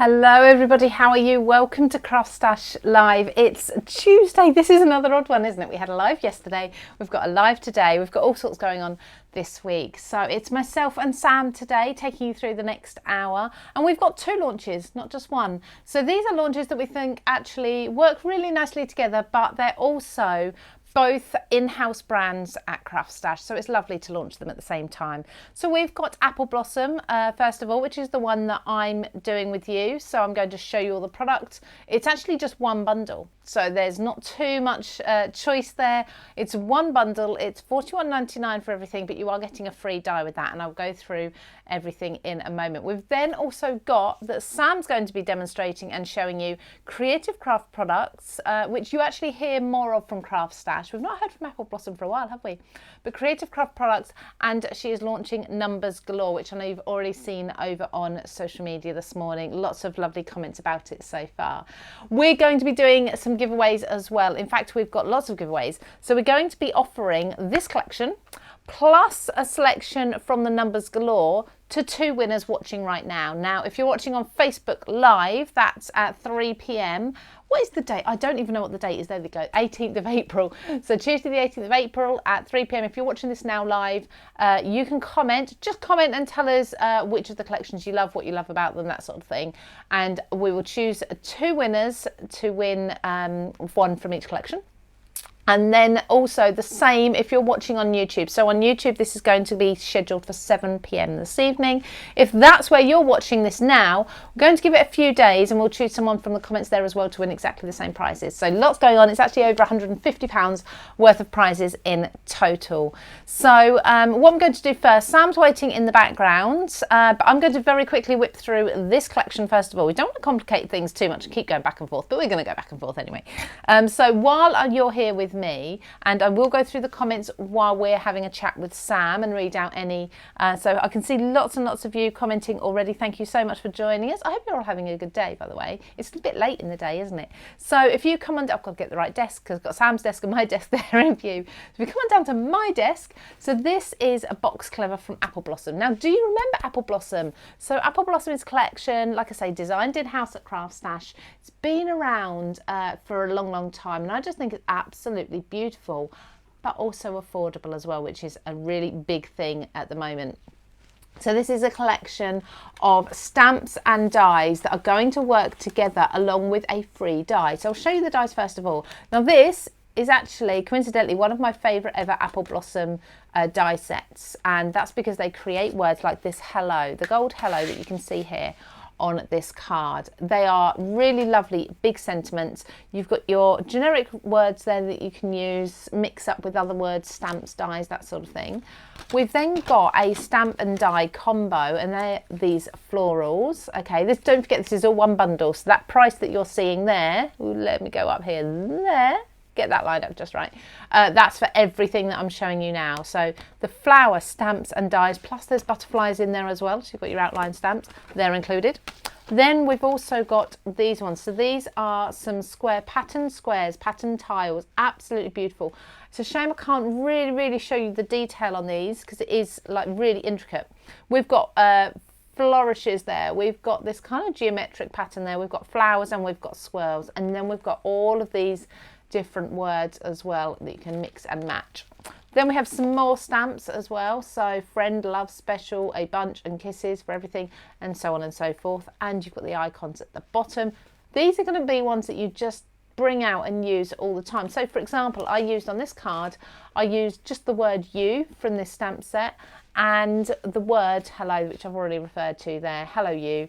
Hello everybody, how are you? Welcome to CraftStash Live. It's Tuesday. This is another odd one, isn't it? We had a live yesterday, we've got a live today, we've got all sorts going on this week. So it's myself and Sam today taking you through the next hour, and we've got two launches, not just one. So these are launches that we think actually work really nicely together, but they're also both in-house brands at CraftStash, so it's lovely to launch them at the same time. So we've got Apple Blossom, first of all, which is the one that I'm doing with you. So I'm going to show you all the products. It's actually just one bundle, so there's not too much choice there. It's one bundle, it's $41.99 for everything, but you are getting a free die with that, and I'll go through everything in a moment. We've then also got that Sam's going to be demonstrating and showing you creative craft products, which you actually hear more of from CraftStash. We've not heard from Apple Blossom for a while, have we? But creative craft products, and she is launching Numbers Galore, which I know you've already seen over on social media this morning. Lots of lovely comments about it so far. We're going to be doing some giveaways as well. In fact, we've got lots of giveaways. So we're going to be offering this collection plus a selection from the Numbers Galore to two winners watching right now. Now, if you're watching on Facebook Live, that's at 3 p.m. What is the date? I don't even know what the date is. There we go, 18th of April. So Tuesday the 18th of April at 3 p.m. If you're watching this now live, you can comment. Just comment and tell us which of the collections you love, what you love about them, that sort of thing. And we will choose two winners to win one from each collection. And then also the same if you're watching on YouTube. So on YouTube, this is going to be scheduled for 7 p.m. this evening. If that's where you're watching this now, we're going to give it a few days and we'll choose someone from the comments there as well to win exactly the same prizes. So lots going on. It's actually over £150 worth of prizes in total. So what I'm going to do first, Sam's waiting in the background, but I'm going to very quickly whip through this collection first of all. We don't want to complicate things too much and keep going back and forth, but we're going to go back and forth anyway. So while you're here with me, and I will go through the comments while we're having a chat with Sam and read out any, so I can see lots and lots of you commenting already. Thank you so much for joining us. I hope you're all having a good day, by the way. It's a bit late in the day, isn't it? So if you come on, I've got to get the right desk because I've got Sam's desk and my desk there in view. So if you come on down to my desk, so this is a box clever from Apple Blossom. Now, do you remember Apple Blossom? So Apple Blossom is a collection, like I say, designed in-house at CraftStash. It's been around for a long, long time, and I just think it's absolutely beautiful, but also affordable as well, which is a really big thing at the moment. So this is a collection of stamps and dies that are going to work together along with a free die. So I'll show you the dies first of all. Now this is actually, coincidentally, one of my favourite ever Apple Blossom die sets, and that's because they create words like this hello, the gold hello that you can see here on this card. They are really lovely, big sentiments. You've got your generic words there that you can use, mix up with other words, stamps, dies, that sort of thing. We've then got a stamp and die combo, and they're these florals. Okay, this, don't forget, this is all one bundle, so that price that you're seeing there, let me go up here, there, get that lined up just right. That's for everything that I'm showing you now. So the flower stamps and dies, plus there's butterflies in there as well. So you've got your outline stamps, they're included. Then we've also got these ones. So these are some square pattern squares, pattern tiles, absolutely beautiful. It's a shame I can't really show you the detail on these because it is like really intricate. We've got flourishes there, we've got this kind of geometric pattern there, we've got flowers and we've got swirls, and then we've got all of these different words as well that you can mix and match. Then we have some more stamps as well, so friend, love, special, a bunch, and kisses for everything, and so on and so forth. And you've got the icons at the bottom. These are going to be ones that you just bring out and use all the time. So for example, I used on this card, I used just the word you from this stamp set and the word hello, which I've already referred to there, hello you,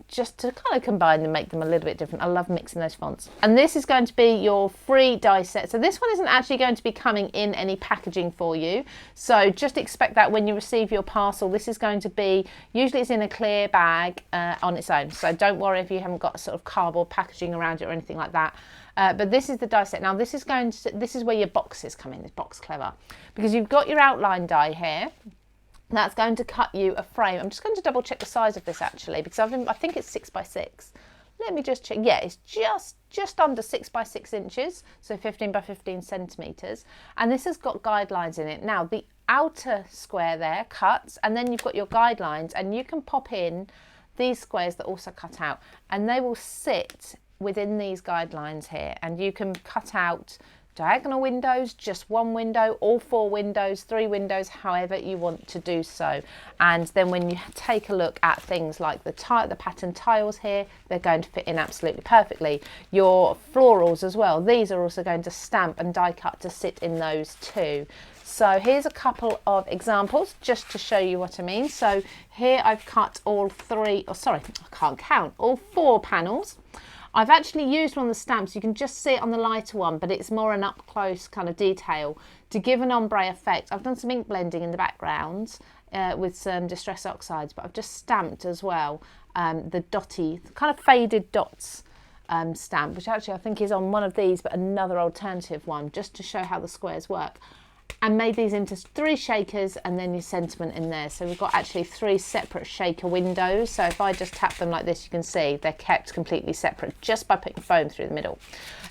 just to kind of combine and make them a little bit different. I love mixing those fonts. And this is going to be your free die set. So this one isn't actually going to be coming in any packaging for you. So just expect that when you receive your parcel. This is going to be, usually it's in a clear bag on its own. So don't worry if you haven't got sort of cardboard packaging around it or anything like that. But this is the die set. Now this is where your boxes come in, this box clever, because you've got your outline die here. That's going to cut you a frame. I'm just going to double check the size of this actually, because I think it's 6 by 6. Let me just check. Yeah, it's just under 6 by 6 inches, so 15 by 15 centimetres. And this has got guidelines in it. Now the outer square there cuts, and then you've got your guidelines, and you can pop in these squares that are also cut out, and they will sit within these guidelines here, and you can cut out diagonal windows, just one window, all 4 windows, 3 windows, however you want to do so. And then when you take a look at things like the pattern tiles here, they're going to fit in absolutely perfectly. Your florals as well, these are also going to stamp and die cut to sit in those too. So here's a couple of examples just to show you what I mean. So here I've cut all 3, or sorry, I can't count, all 4 panels. I've actually used one of the stamps. You can just see it on the lighter one, but it's more an up close kind of detail to give an ombre effect. I've done some ink blending in the background with some Distress Oxides, but I've just stamped as well the dotty, kind of faded dots stamp, which actually I think is on one of these, but another alternative one, just to show how the squares work. And made these into 3 shakers and then your sentiment in there. So we've got actually 3 separate shaker windows. So if I just tap them like this, you can see they're kept completely separate just by putting foam through the middle.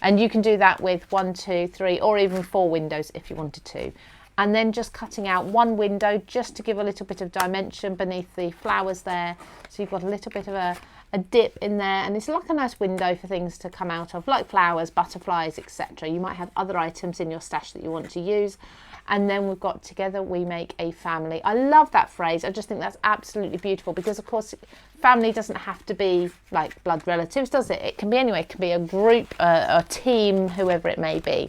And you can do that with 1, 2, 3, or even 4 windows if you wanted to. And then just cutting out 1 window just to give a little bit of dimension beneath the flowers there. So you've got a little bit of a dip in there, and it's like a nice window for things to come out of, like flowers, butterflies, etc. You might have other items in your stash that you want to use. And then we've got together we make a family. I love that phrase. I just think that's absolutely beautiful, because of course family doesn't have to be like blood relatives, does it? It can be anyway. It can be a group, a team, whoever it may be.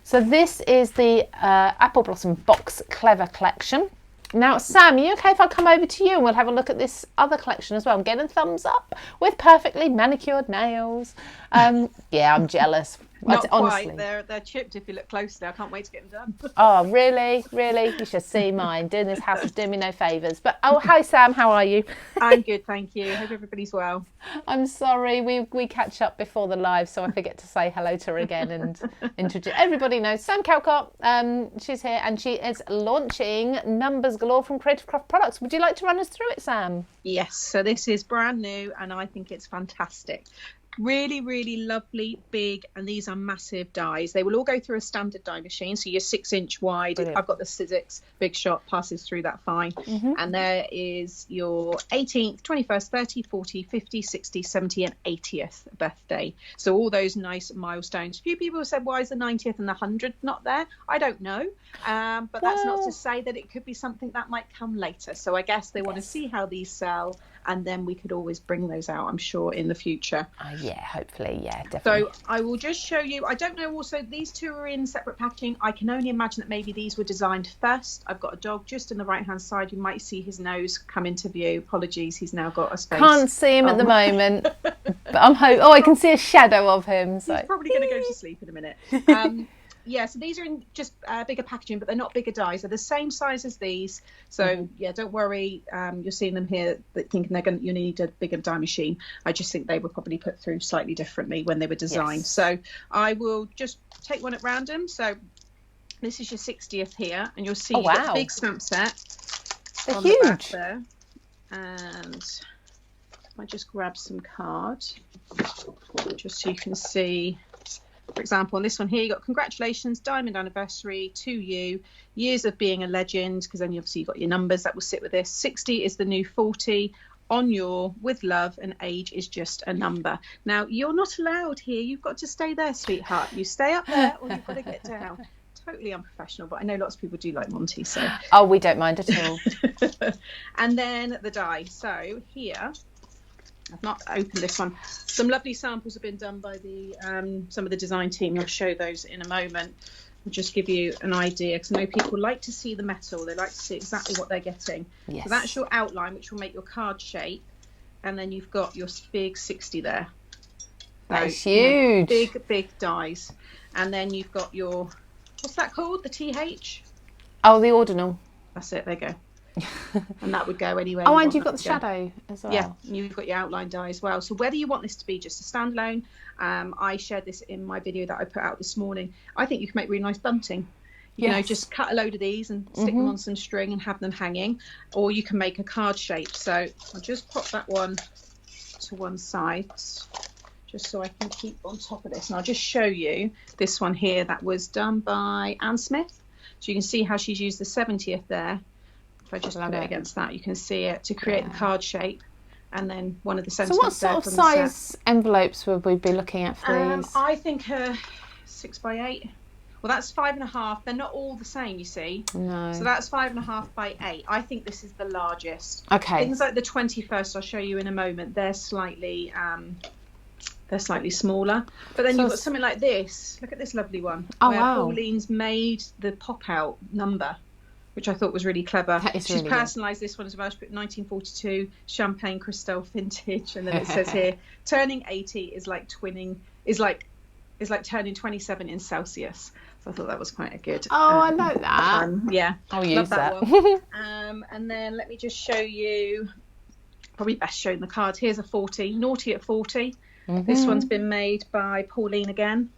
So this is the Apple Blossom Box Clever collection. Now, Sam, are you okay if I come over to you and we'll have a look at this other collection as well? I'm getting a thumbs up with perfectly manicured nails. Yeah, I'm jealous. Not honestly. Quite. They're chipped if you look closely. I can't wait to get them done. Oh, really? Really? You should see mine. Doing this house is doing me no favours. But, oh, hi, Sam. How are you? I'm good, thank you. Hope everybody's well. I'm sorry. We catch up before the live, so I forget to say hello to her again and introduce. Everybody knows Sam Calcott. She's here, and she is launching Numbers Galore from Creative Craft Products. Would you like to run us through it, Sam? Yes. So this is brand new, and I think it's fantastic. Really, really lovely, big, and these are massive dies. They will all go through a standard die machine, so you're 6-inch wide. Brilliant. I've got the Sizzix Big Shot, passes through that fine. Mm-hmm. And there is your 18th, 21st, 30th, 40th, 50th, 60th, 70th, and 80th birthday. So all those nice milestones. A few people have said, why is the 90th and the 100th not there? I don't know. But that's not to say that it could be something that might come later. So I guess they want to see how these sell, and then we could always bring those out, I'm sure, in the future. Yeah, hopefully, yeah, definitely. So I will just show you. I don't know, also, these two are in separate packaging. I can only imagine that maybe these were designed first. I've got a dog just in the right-hand side. You might see his nose come into view. Apologies, he's now got a space. Can't see him at the moment, but I'm hoping. Oh, I can see a shadow of him. So. He's probably going to go to sleep in a minute. Yeah, so these are in just bigger packaging, but they're not bigger dies. They're the same size as these. So yeah, don't worry. You're seeing them here, thinking you need a bigger die machine. I just think they were probably put through slightly differently when they were designed. Yes. So I will just take one at random. So this is your 60th here, and you'll see the big stamp set. They're on huge. The back there. And I just grab some cards, just so you can see. For example, on this one here, you got congratulations, diamond anniversary to you, years of being a legend, because then obviously you've got your numbers that will sit with this. 60 is the new 40, on your, with love, and age is just a number. Now, you're not allowed here. You've got to stay there, sweetheart. You stay up there, or you've got to get down. Totally unprofessional, but I know lots of people do like Monty. So. Oh, we don't mind at all. And then the die. So here, I've not opened this one. Some lovely samples have been done by the some of the design team. I'll show those in a moment. I'll just give you an idea, because I know people like to see the metal. They like to see exactly what they're getting. Yes. So that's your outline, which will make your card shape. And then you've got your big 60 there. That's huge. Big dies. And then you've got your, what's that called? The TH? Oh, the ordinal. That's it. There you go. And that would go anywhere. Oh, and you've got the shadow as well. Yeah, and you've got your outline die as well. So whether you want this to be just a standalone, I shared this in my video that I put out this morning. I think you can make really nice bunting. You know, just cut a load of these and stick them on some string and have them hanging, or you can make a card shape. So I'll just pop that one to one side, just so I can keep on top of this. And I'll just show you this one here that was done by Anne Smith. So you can see how she's used the 70th there. If I just put it against that, you can see it to create the card shape. and then one of the So sentiments. what sort of size envelopes would we be looking at for these? I think 6 by 8. Well, that's 5.5. They're not all the same, you see. No. So that's 5.5 by 8. I think this is the largest. Okay. Things like the 21st, I'll show you in a moment. They're slightly smaller. But then you've got something like this. Look at this lovely one. Oh, where wow. Pauline's made the pop-out number, which I thought was really clever. She's really personalised this one as well. She put 1942 Champagne Cristal vintage, and then it says here, turning 80 is like turning 27 in Celsius. So I thought that was quite a good. Oh, I know that. Yeah, I'll use that. One. And then let me just show you. Probably best shown the cards. Here's a 40, Naughty at 40. Mm-hmm. This one's been made by Pauline again.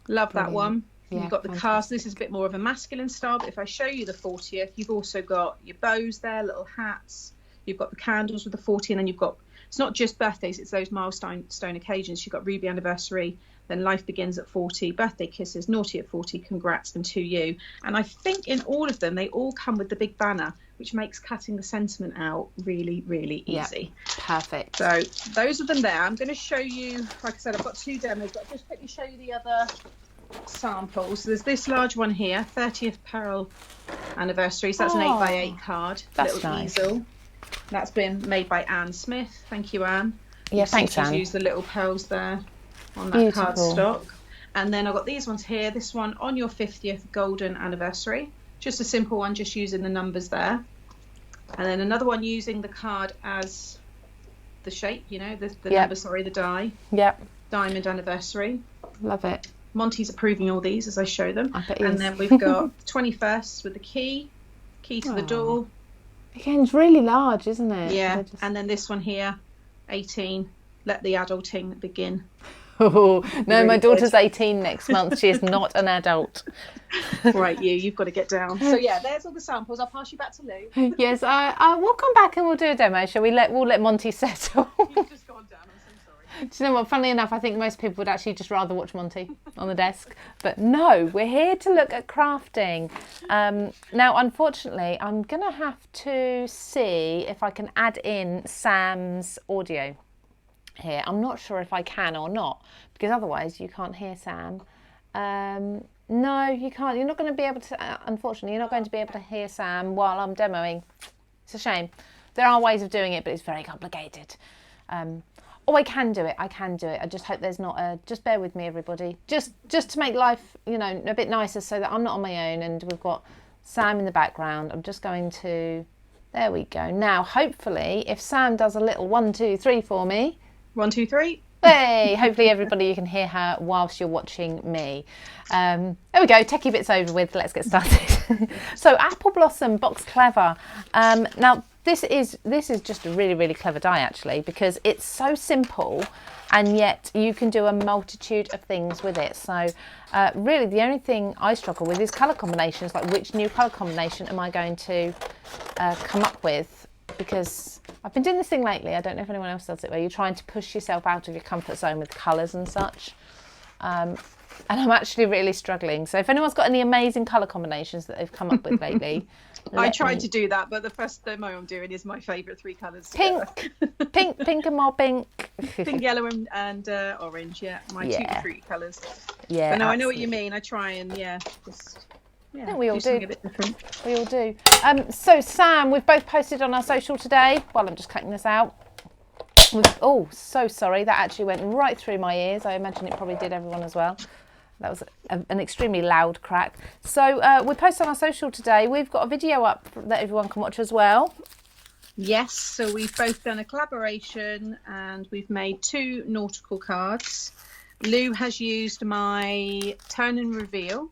Love that one. Yeah, you've got the cast. This is a bit more of a masculine style, but if I show you the 40th, you've also got your bows there, little hats. You've got the candles with the 40, and then you've got, it's not just birthdays, it's those milestone occasions. You've got Ruby anniversary, then life begins at 40, birthday kisses, naughty at 40, congrats, and to you. And I think in all of them, they all come with the big banner, which makes cutting the sentiment out really, really easy. Yep. Perfect. So those are them there. I'm going to show you, like I said, I've got 2 demos, but I'll just quickly show you the other samples. So there's this large one here, 30th Pearl anniversary. So that's an 8x8 card. That's little nice. easel. That's been made by Anne Smith. Thank you, Anne. Yeah, thanks, Anne. She's used the little pearls there on that cardstock. And then I've got these ones here. This one on your 50th golden anniversary. Just a simple one, just using the numbers there. And then another one using the card as the shape, you know, the number, the die. Yep. Diamond anniversary. Love it. Monty's approving all these as I show them. I bet he and is. Then we've got 21st with the key to the door. Again, it's really large, isn't it? Yeah. And then this one here, 18, let the adulting begin. Oh, no, really my daughter's good. 18 next month. She is not an adult. Right, you've got to get down. So yeah, there's all the samples. I'll pass you back to Lou. Yes, we'll come back and we'll do a demo. Shall we? We'll let Monty settle. You've just gone down. I'm so sorry. Do you know what? Funnily enough, I think most people would actually just rather watch Monty on the desk. But no, we're here to look at crafting. Now, unfortunately, I'm going to have to see if I can add in Sam's audio here. I'm not sure if I can or not, because otherwise you can't hear Sam. No, you can't. You're not going to be able to, unfortunately, you're not going to be able to hear Sam while I'm demoing. It's a shame. There are ways of doing it, but it's very complicated. I can do it. I just hope there's not a, just bear with me, everybody. Just to make life, a bit nicer so that I'm not on my own and we've got Sam in the background. I'm just going to, there we go. Now, hopefully, if Sam does a little 1, 2, 3 for me. 1, 2, 3. Hey, hopefully everybody, you can hear her whilst you're watching me. There we go, techie bits over with, let's get started. So Apple Blossom Box Clever. Now this is just a really, really clever die actually, because it's so simple and yet you can do a multitude of things with it. So really the only thing I struggle with is colour combinations, like which new colour combination am I going to come up with? Because I've been doing this thing lately, I don't know if anyone else does it, where you're trying to push yourself out of your comfort zone with colours and such. And I'm actually really struggling. So if anyone's got any amazing colour combinations that they've come up with lately. I tried to do that, but the first demo I'm doing is my favourite 3 colours. Pink, pink and more pink. Pink, yellow and orange, yeah. My 2 fruity colours. Yeah. But no, I know what you mean. I try and, just... Yeah, I think we all do. A bit different. We all do. So Sam, we've both posted on our social today. While I'm just cutting this out. Oh, so sorry. That actually went right through my ears. I imagine it probably did everyone as well. That was an extremely loud crack. So we posted on our social today. We've got a video up that everyone can watch as well. Yes. So we've both done a collaboration and we've made 2 nautical cards. Lou has used my Turn and Reveal.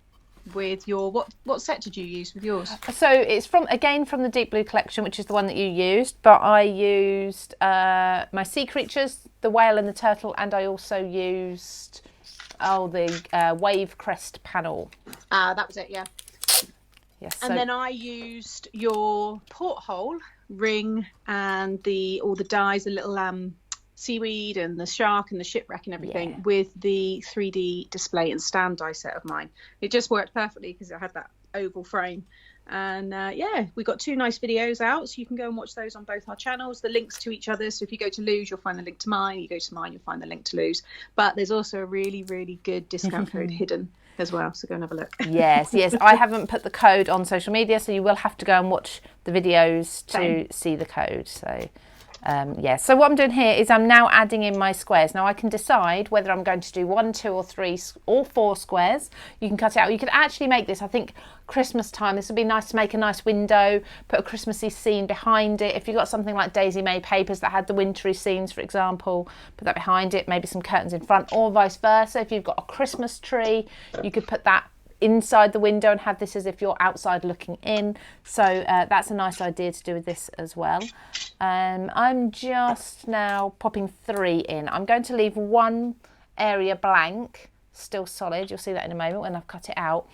With your what set did you use with yours? So it's from the Deep Blue collection, which is the one that you used, but I used my sea creatures, the whale and the turtle, and I also used the wave crest panel. That was it, yeah. Yes. And then I used your porthole ring and all the dies, the little seaweed and the shark and the shipwreck and everything with the 3D display and stand die set of mine. It just worked perfectly because I had that oval frame And yeah, we've got 2 nice videos out, so you can go and watch those on both our channels. The links to each other, so if you go to Lou's, you'll find the link to mine. You go to mine, you'll find the link to Lou's. But there's also a really, really good discount code hidden as well, so go and have a look. Yes. I haven't put the code on social media, so you will have to go and watch the videos to see the code. So so what I'm doing here is I'm now adding in my squares. Now I can decide whether I'm going to do 1, 2 or 3 or 4 squares. You can cut it out. You could actually make this, I think, Christmas time. This would be nice to make a nice window, put a Christmassy scene behind it. If you've got something like Daisy May papers that had the wintry scenes, for example, put that behind it, maybe some curtains in front, or vice versa. If you've got a Christmas tree, you could put that inside the window and have this as if you're outside looking in. So that's a nice idea to do with this as well. I'm just now popping 3 in. I'm going to leave 1 area blank, still solid. You'll see that in a moment when I've cut it out,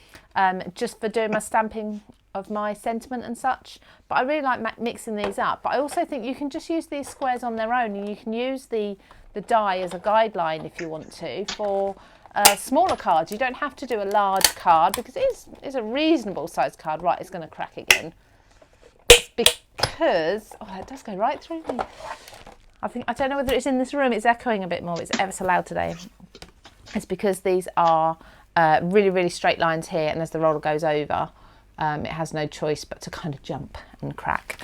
just for doing my stamping of my sentiment and such. But I really like mixing these up. But I also think you can just use these squares on their own, and you can use the die as a guideline if you want to for smaller cards. You don't have to do a large card because it is a reasonable sized card. Right, it's going to crack again. It's because it does go right through me. I don't know whether it's in this room. It's echoing a bit more. It's ever so loud today. It's because these are really, really straight lines here, and as the roller goes over, it has no choice but to kind of jump and crack.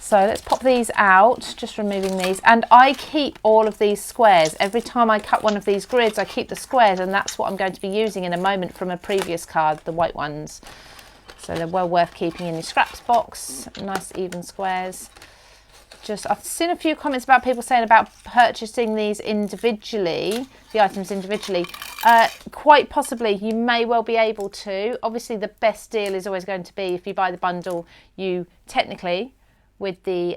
So let's pop these out, just removing these. And I keep all of these squares. Every time I cut one of these grids, I keep the squares, and that's what I'm going to be using in a moment from a previous card, the white ones. So they're well worth keeping in your scraps box. Nice even squares. I've seen a few comments about people saying about purchasing these individually, the items individually. Quite possibly, you may well be able to. Obviously, the best deal is always going to be if you buy the bundle, you technically, with the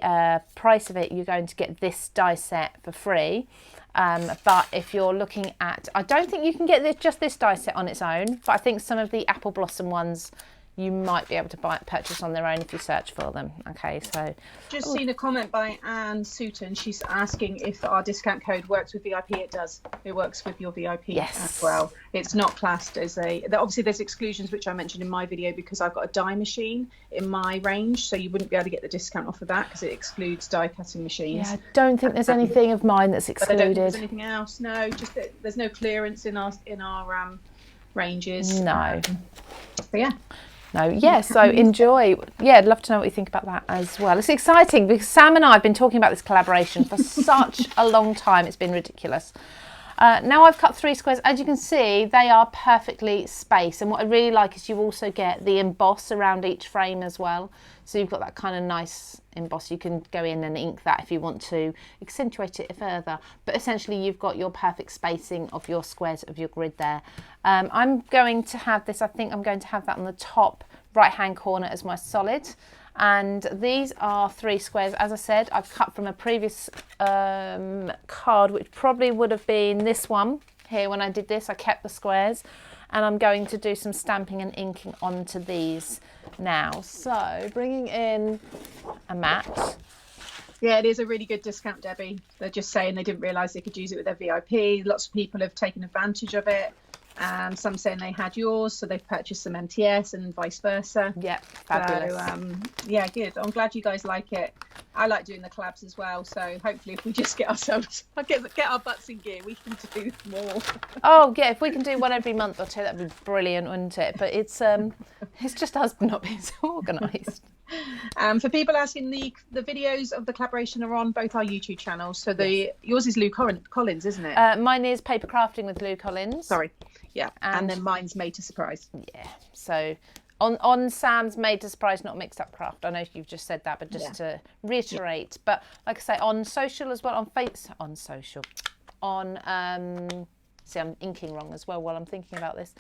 price of it, you're going to get this die set for free. But if you're looking at, I don't think you can get just this die set on its own, but I think some of the Apple Blossom ones you might be able to purchase on their own if you search for them. Okay, so just seen a comment by Anne Sutton. She's asking if our discount code works with VIP. It does. It works with your VIP as well. It's not classed as obviously there's exclusions which I mentioned in my video because I've got a die machine in my range, so you wouldn't be able to get the discount off of that because it excludes die cutting machines. Yeah, I don't think there's anything of mine that's excluded. I don't think there's anything else. No, just that there's no clearance in our ranges. No. But yeah. No, yeah, so enjoy. Yeah, I'd love to know what you think about that as well. It's exciting because Sam and I have been talking about this collaboration for such a long time. It's been ridiculous. Now I've cut 3 squares. As you can see, they are perfectly spaced. And what I really like is you also get the emboss around each frame as well. So you've got that kind of nice emboss. You can go in and ink that if you want to accentuate it further. But essentially you've got your perfect spacing of your squares of your grid there. I'm going to have this, I think I'm going to have that on the top right hand corner as my solid. And these are 3 squares. As I said, I've cut from a previous card, which probably would have been this one here when I did this. I kept the squares, and I'm going to do some stamping and inking onto these now. So bringing in a mat. Yeah, it is a really good discount, Debbie. They're just saying they didn't realise they could use it with their VIP. Lots of people have taken advantage of it. Some saying they had yours, so they've purchased some MTS and vice versa. Yeah, fabulous. So, yeah, good. I'm glad you guys like it. I like doing the collabs as well, so hopefully if we just get our butts in gear, we can do more. Oh, yeah, if we can do one every month or 2, that'd be brilliant, wouldn't it? But it's just us not being so organised. For people asking, the videos of the collaboration are on both our YouTube channels. So yours is Lou Collins, isn't it? Mine is Paper Crafting with Lou Collins. Sorry. Yeah, and then mine's Made to Surprise. Yeah, so on Sam's Made to Surprise, not Mixed Up Craft. I know you've just said that, but just to reiterate. But like I say, on social as well, see, I'm inking wrong as well while I'm thinking about this.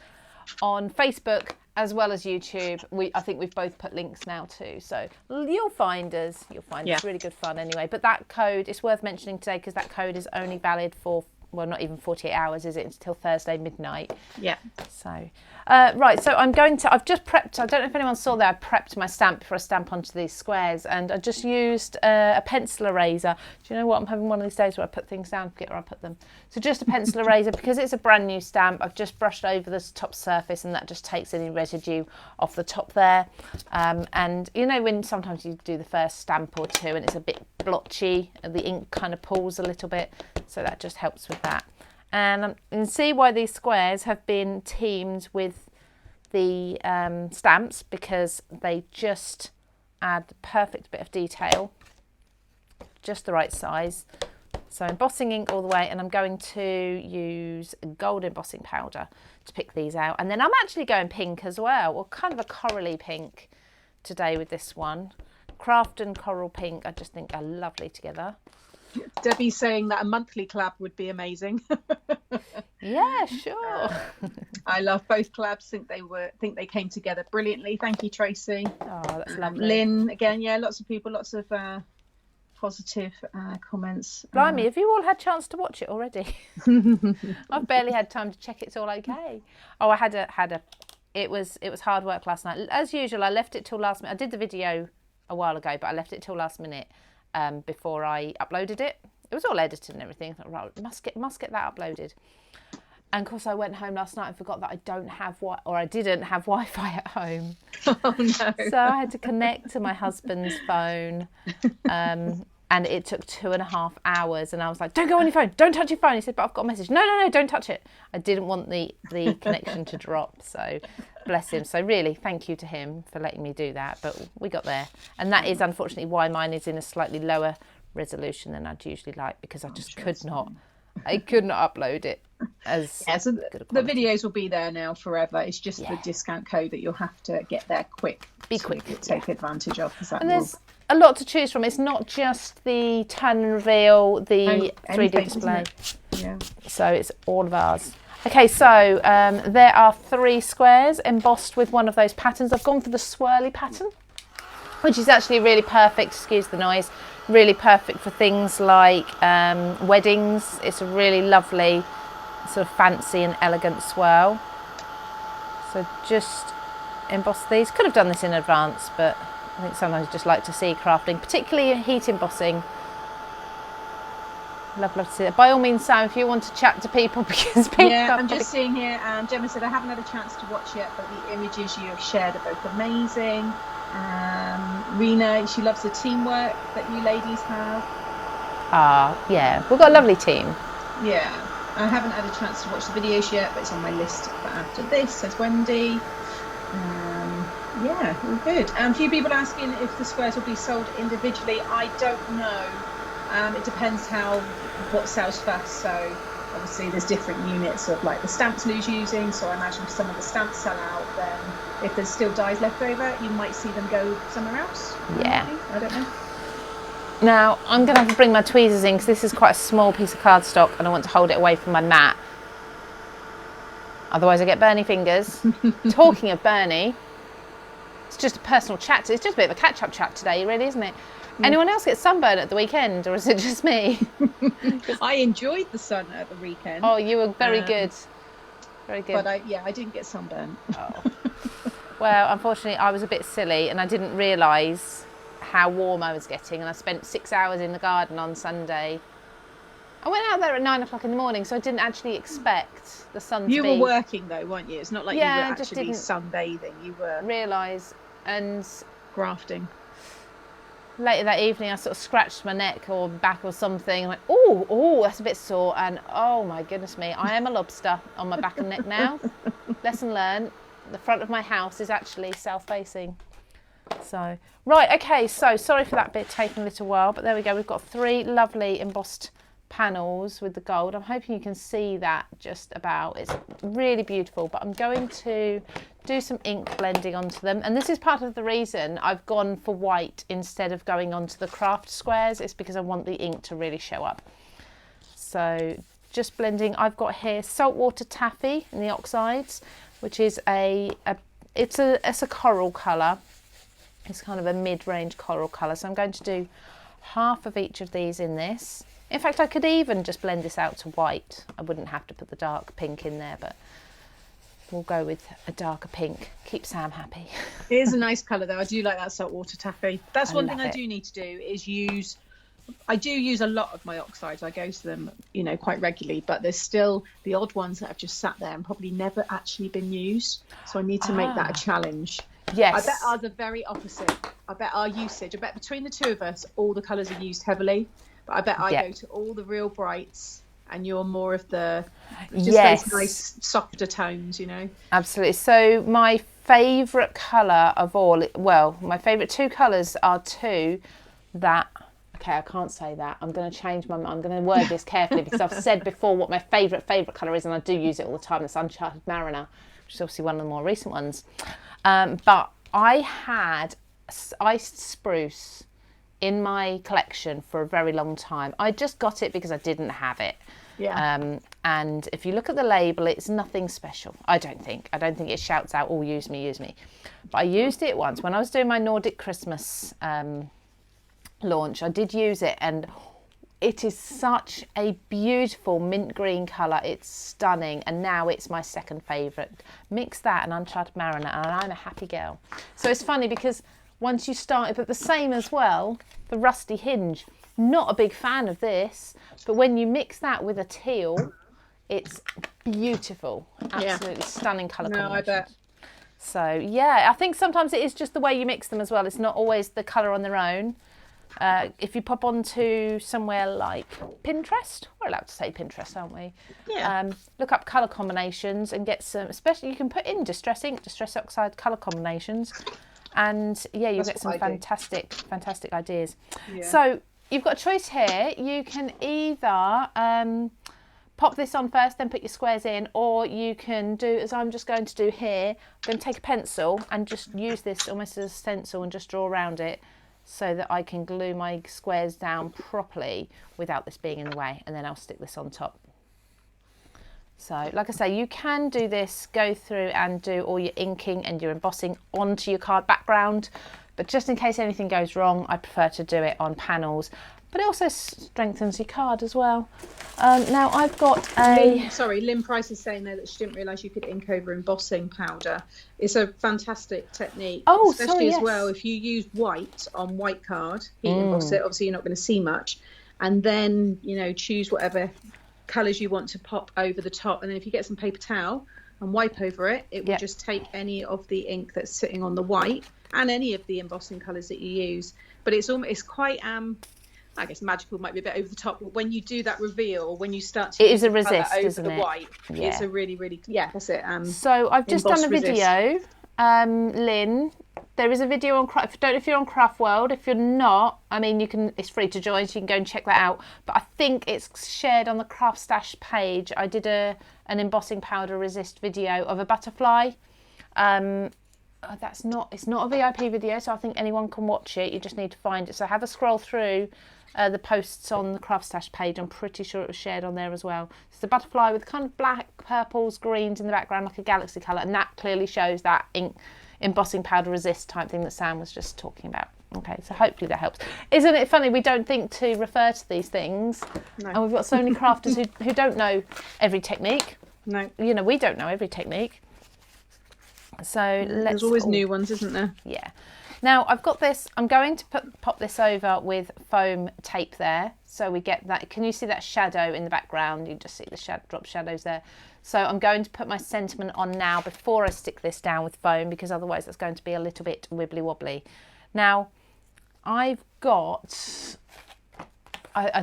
On Facebook as well as YouTube, I think we've both put links now too. So you'll find us. It's really good fun anyway. But that code, it's worth mentioning today because that code is only valid for well, not even 48 hours, is it? Until Thursday midnight. Yeah. So, right, so I've just prepped, I don't know if anyone saw that, I prepped my stamp before I stamp onto these squares, and I just used a pencil eraser. Do you know what? I'm having one of these days where I put things down, forget where I put them. So just a pencil eraser, because it's a brand new stamp, I've just brushed over the top surface, and that just takes any residue off the top there. And you know, when sometimes you do the first stamp or two and it's a bit blotchy, and the ink kind of pools a little bit, so that just helps with that. And you can see why these squares have been teamed with the stamps, because they just add the perfect bit of detail, just the right size. So embossing ink all the way, and I'm going to use gold embossing powder to pick these out. And then I'm actually going pink as well, or kind of a corally pink today with this one. Craft and coral pink, I just think are lovely together. Debbie's saying that a monthly collab would be amazing. Yeah, sure. I love both collabs. Think they came together brilliantly. Thank you, Tracy. Oh, that's lovely. Lynn, again, yeah, lots of people, lots of positive comments. Blimey, have you all had a chance to watch it already? I've barely had time to check it's all okay. Oh, I had a. It was hard work last night. As usual, I left it till last minute. I did the video a while ago, but I left it till last minute. Before I uploaded it. It was all edited and everything. I thought, right, must get that uploaded. And of course, I went home last night and forgot that I didn't have Wi-Fi at home. Oh no! So I had to connect to my husband's phone, and it took 2.5 hours. And I was like, "Don't go on your phone. Don't touch your phone." He said, "But I've got a message." No, don't touch it. I didn't want the connection to drop. So bless him. So really, thank you to him for letting me do that. But we got there. And that is unfortunately why mine is in a slightly lower resolution than I'd usually like, because I just could not upload it as so the videos will be there now forever. It's just the discount code that you'll have to get there quick. Be quick. Take advantage of. And there's a lot to choose from. It's not just the turn and reveal, the 3D display. Yeah. So it's all of ours. Okay, so there are 3 squares embossed with one of those patterns. I've gone for the swirly pattern, which is actually really perfect, excuse the noise, really perfect for things like weddings. It's a really lovely, sort of fancy and elegant swirl. So just emboss these. Could have done this in advance, but I think sometimes I just like to see crafting, particularly heat embossing. Love to see that. By all means, Sam, if you want to chat to people, because people. Yeah, I'm just seeing here. Gemma said I haven't had a chance to watch yet, but the images you have shared are both amazing. Rena, she loves the teamwork that you ladies have. Yeah, we've got a lovely team. Yeah, I haven't had a chance to watch the videos yet, but it's on my list for after this, says Wendy. Yeah, all good. A few people asking if the squares will be sold individually. I don't know. It depends what sells first. So obviously there's different units of like the stamps Lou's using. So I imagine if some of the stamps sell out, then if there's still dies left over, you might see them go somewhere else. Yeah. Maybe. I don't know. Now I'm going to have to bring my tweezers in, because this is quite a small piece of cardstock and I want to hold it away from my mat. Otherwise I get burny fingers. Talking of burny, it's just a personal chat. It's just a bit of a catch-up chat today, really, isn't it? Anyone else get sunburn at the weekend, or is it just me? I enjoyed the sun at the weekend. Oh, you were very good. Very good. But I didn't get sunburn. Oh. Well, unfortunately, I was a bit silly and I didn't realise how warm I was getting, and I spent 6 hours in the garden on Sunday. I went out there at 9 o'clock in the morning, so I didn't actually expect the sun to be... You were working though, weren't you? It's not like you were actually just sunbathing. You were... realise. And... grafting. Later that evening, I sort of scratched my neck or back or something. I went, oh, that's a bit sore. And oh my goodness me, I am a lobster on my back and neck now. Lesson learned. The front of my house is actually south-facing. So, right, okay, so sorry for that bit taking a little while, but there we go. We've got 3 lovely embossed panels with the gold. I'm hoping you can see that just about. It's really beautiful, but I'm going to do some ink blending onto them, and this is part of the reason I've gone for white instead of going onto the craft squares. It's because I want the ink to really show up. So just blending. I've got here saltwater taffy in the oxides, which is it's a coral colour. It's kind of a mid-range coral colour, so I'm going to do half of each of these in this. In fact, I could even just blend this out to white. I wouldn't have to put the dark pink in there, but we'll go with a darker pink. Keep Sam happy. It is a nice colour though. I do like that saltwater taffy. That's one thing I it. do need to do is use. I do use a lot of my oxides. I go to them, quite regularly, but there's still the odd ones that have just sat there and probably never actually been used. So I need to make that a challenge. Yes. I bet ours are very opposite. I bet our usage, between the two of us, all the colours are used heavily. But I bet I go to all the real brights and you're more of the just those nice softer tones, Absolutely. So my favourite colour of all, my favourite two colours are two that, okay, I can't say that. I'm going to change my mind. I'm going to word this carefully because I've said before what my favourite colour is and I do use it all the time. It's Uncharted Mariner, which is obviously one of the more recent ones. But I had iced spruce in my collection for a very long time. I just got it because I didn't have it. Yeah. And if you look at the label, it's nothing special. I don't think it shouts out, "Oh, use me, use me." But I used it once when I was doing my Nordic Christmas launch. I did use it, and it is such a beautiful mint green colour. It's stunning, and now it's my second favourite. Mix that and Uncharted Mariner, and I'm a happy girl. So it's funny because once you start, but the same as well, the Rusty Hinge. Not a big fan of this, but when you mix that with a teal, it's beautiful. Absolutely stunning colour combination. I bet. So yeah, I think sometimes it is just the way you mix them as well. It's not always the colour on their own. If you pop onto somewhere like Pinterest, we're allowed to say Pinterest, aren't we? Yeah. Look up colour combinations and get some, especially you can put in Distress ink, Distress Oxide colour combinations. And yeah, you'll get some fantastic ideas. Yeah. So you've got a choice here. You can either pop this on first, then put your squares in, or you can do, as I'm just going to do here, I'm going to take a pencil and just use this almost as a stencil and just draw around it so that I can glue my squares down properly without this being in the way, and then I'll stick this on top. So like I say, you can do this, go through and do all your inking and your embossing onto your card background, but just in case anything goes wrong, I prefer to do it on panels, but it also strengthens your card as well. Now I've got Lynn Price is saying there that she didn't realise you could ink over embossing powder. It's a fantastic technique, especially as well if you use white on white card, heat emboss it, obviously you're not going to see much, and then choose whatever colours you want to pop over the top, and then if you get some paper towel and wipe over it, it will just take any of the ink that's sitting on the white and any of the embossing colours that you use. But it's quite I guess magical might be a bit over the top, but when you do that reveal, when you start to it is a resist, over isn't the it? white, it's a really that's it. So I've just done a video, Lynn. There is a video on Craft. Don't know if you're on Craft World. If you're not, I mean, you can. It's free to join, so you can go and check that out. But I think it's shared on the CraftStash page. I did an embossing powder resist video of a butterfly. It's not a VIP video, so I think anyone can watch it. You just need to find it. So have a scroll through the posts on the CraftStash page. I'm pretty sure it was shared on there as well. It's a butterfly with kind of black, purples, greens in the background, like a galaxy colour, and that clearly shows that embossing powder resist type thing that Sam was just talking about. Okay, so hopefully that helps. Isn't it funny we don't think to refer to these things? No. And we've got so many crafters who don't know every technique. No. We don't know every technique. So there's always new ones, isn't there? Yeah. Now I've got this. I'm going to pop this over with foam tape there, so we get that. Can you see that shadow in the background? You just see the drop shadows there. So I'm going to put my sentiment on now before I stick this down with foam, because otherwise it's going to be a little bit wibbly wobbly. Now I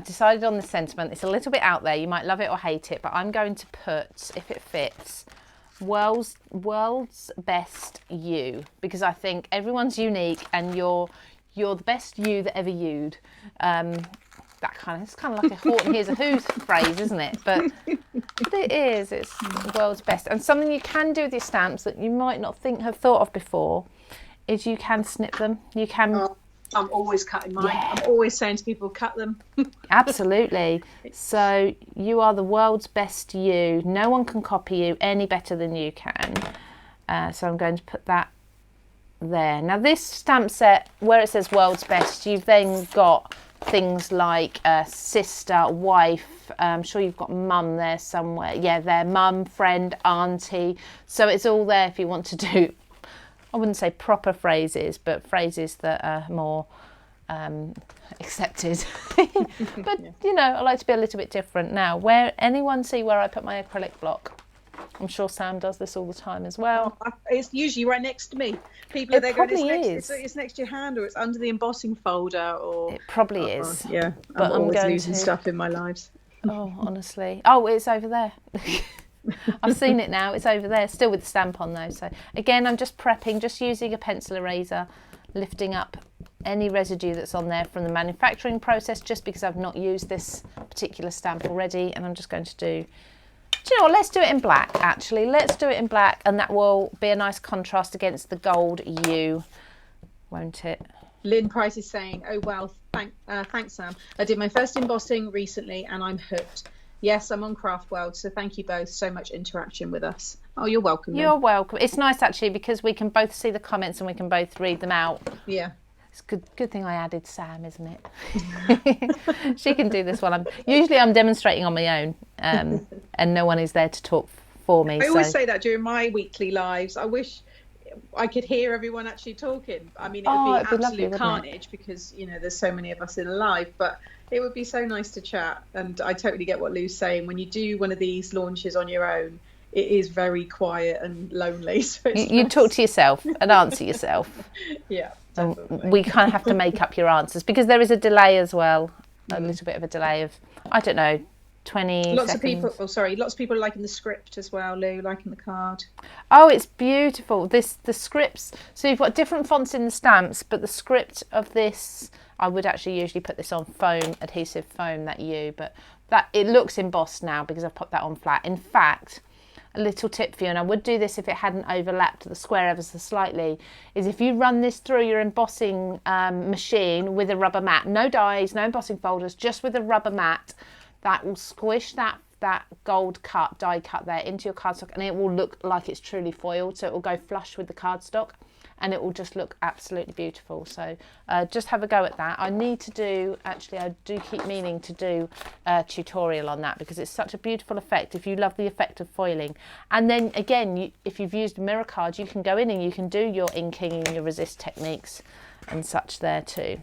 decided on the sentiment. It's a little bit out there. You might love it or hate it, but I'm going to put, if it fits, world's best you, because I think everyone's unique and you're the best you that ever you'd. It's kind of like a Horton Hears a Who's phrase, isn't it? But it is. It's the world's best. And something you can do with your stamps that you might not have thought of before is you can snip them. You can. Oh, I'm always cutting mine. Yeah. I'm always saying to people, cut them. Absolutely. So you are the world's best you. No one can copy you any better than you can. So I'm going to put that there. Now this stamp set, where it says world's best, you've then got things like sister, wife. I'm sure you've got mum there somewhere. Yeah, their mum, friend, auntie. So it's all there if you want to do, I wouldn't say proper phrases, but phrases that are more accepted. But you know, I like to be a little bit different. Now, where anyone see where I put my acrylic block? I'm sure Sam does this all the time as well. It's usually right next to me. People are there going, it's next to your hand, or it's under the embossing folder, or it probably is. Yeah, but I'm always losing stuff in my lives. Oh, honestly. Oh, it's over there. I've seen it now. It's over there, still with the stamp on though. So again, I'm just prepping, just using a pencil eraser, lifting up any residue that's on there from the manufacturing process, just because I've not used this particular stamp already. And I'm just going to do you know what, let's do it in black actually. Let's do it in black, and that will be a nice contrast against the gold U, won't it? Lynn Price is saying, oh well, thanks Sam. I did my first embossing recently and I'm hooked. Yes, I'm on Craft World, so thank you both. So much interaction with us. Oh, you're welcome. You're welcome. It's nice actually because we can both see the comments and we can both read them out. Yeah. It's good thing I added Sam, isn't it? She can do this while I'm demonstrating on my own, and no one is there to talk for me. I always say that during my weekly lives. I wish I could hear everyone actually talking. I mean, it would be absolute lovely, carnage because, you know, there's so many of us in live, but it would be so nice to chat. And I totally get what Lou's saying. When you do one of these launches on your own, it is very quiet and lonely. So you talk to yourself and answer yourself. Yeah. We kind of have to make up your answers because there is a delay as well, a little bit of a delay of, I don't know, 20 lots seconds. Lots of people are liking the script as well, Lou, liking the card. Oh, it's beautiful. The scripts, so you've got different fonts in the stamps, but the script of this, I would actually usually put this on foam, adhesive foam, that U, but that it looks embossed now because I've put that on flat. In fact, a little tip for you, and I would do this if it hadn't overlapped the square ever so slightly, is if you run this through your embossing machine with a rubber mat, no dies, no embossing folders, just with a rubber mat, that will squish that gold die cut there into your cardstock, and it will look like it's truly foiled, so it will go flush with the cardstock and it will just look absolutely beautiful. So just have a go at that. I do keep meaning to do a tutorial on that because it's such a beautiful effect if you love the effect of foiling. And then again, if you've used mirror cards, you can go in and you can do your inking and your resist techniques and such there too.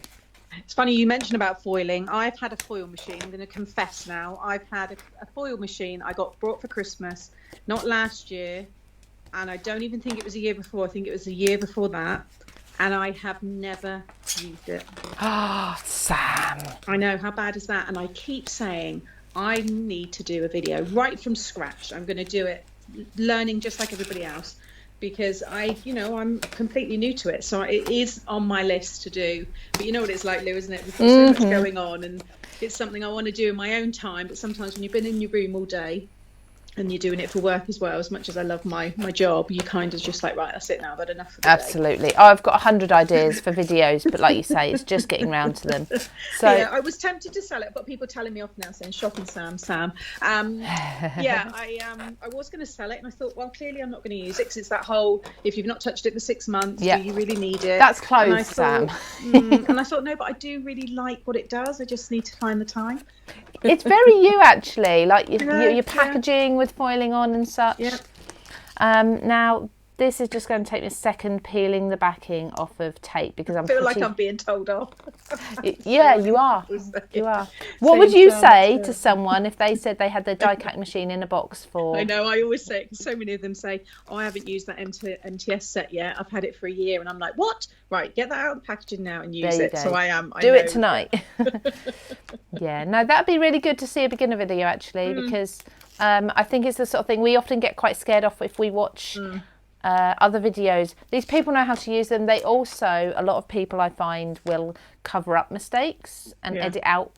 It's funny you mentioned about foiling. I've had a foil machine. I'm going to confess now. I've had a foil machine I got brought for Christmas, not last year, and I don't even think it was a year before. I think it was a year before that, and I have never used it. Oh, Sam. I know, how bad is that? And I keep saying I need to do a video right from scratch. I'm going to do it learning just like everybody else, because I'm completely new to it. So it is on my list to do. But you know what it's like, Lou, isn't it? There's so much going on, and it's something I want to do in my own time. But sometimes when you've been in your room all day and you're doing it for work as well, as much as I love my job, you kind of just like, right, that's it now, I've had enough of the Absolutely. Day. Oh, I've got 100 ideas for videos, but like you say, it's just getting round to them. So yeah, I was tempted to sell it, but people telling me off now saying, shocking Sam. I was going to sell it, and I thought, well, clearly I'm not going to use it because it's that whole, if you've not touched it for 6 months, do you really need it? That's closed, Sam. And I thought, no, but I do really like what it does. I just need to find the time. It's very you, actually, like your packaging with foiling on and such. Yeah. Now, this is just going to take me a second peeling the backing off of tape because I feel like I'm being told off. Yeah, you are. You are. What would you say to someone if they said they had their die cut machine in a box for? I know, I always say it because so many of them say, oh, I haven't used that MTS set yet. I've had it for a year. And I'm like, what? Right, get that out of the packaging now and use it. Go. So I am. Do it tonight. Yeah, no, that'd be really good to see a beginner video actually because I think it's the sort of thing we often get quite scared off if we watch other videos. These people know how to use them. They also, a lot of people I find will cover up mistakes and edit out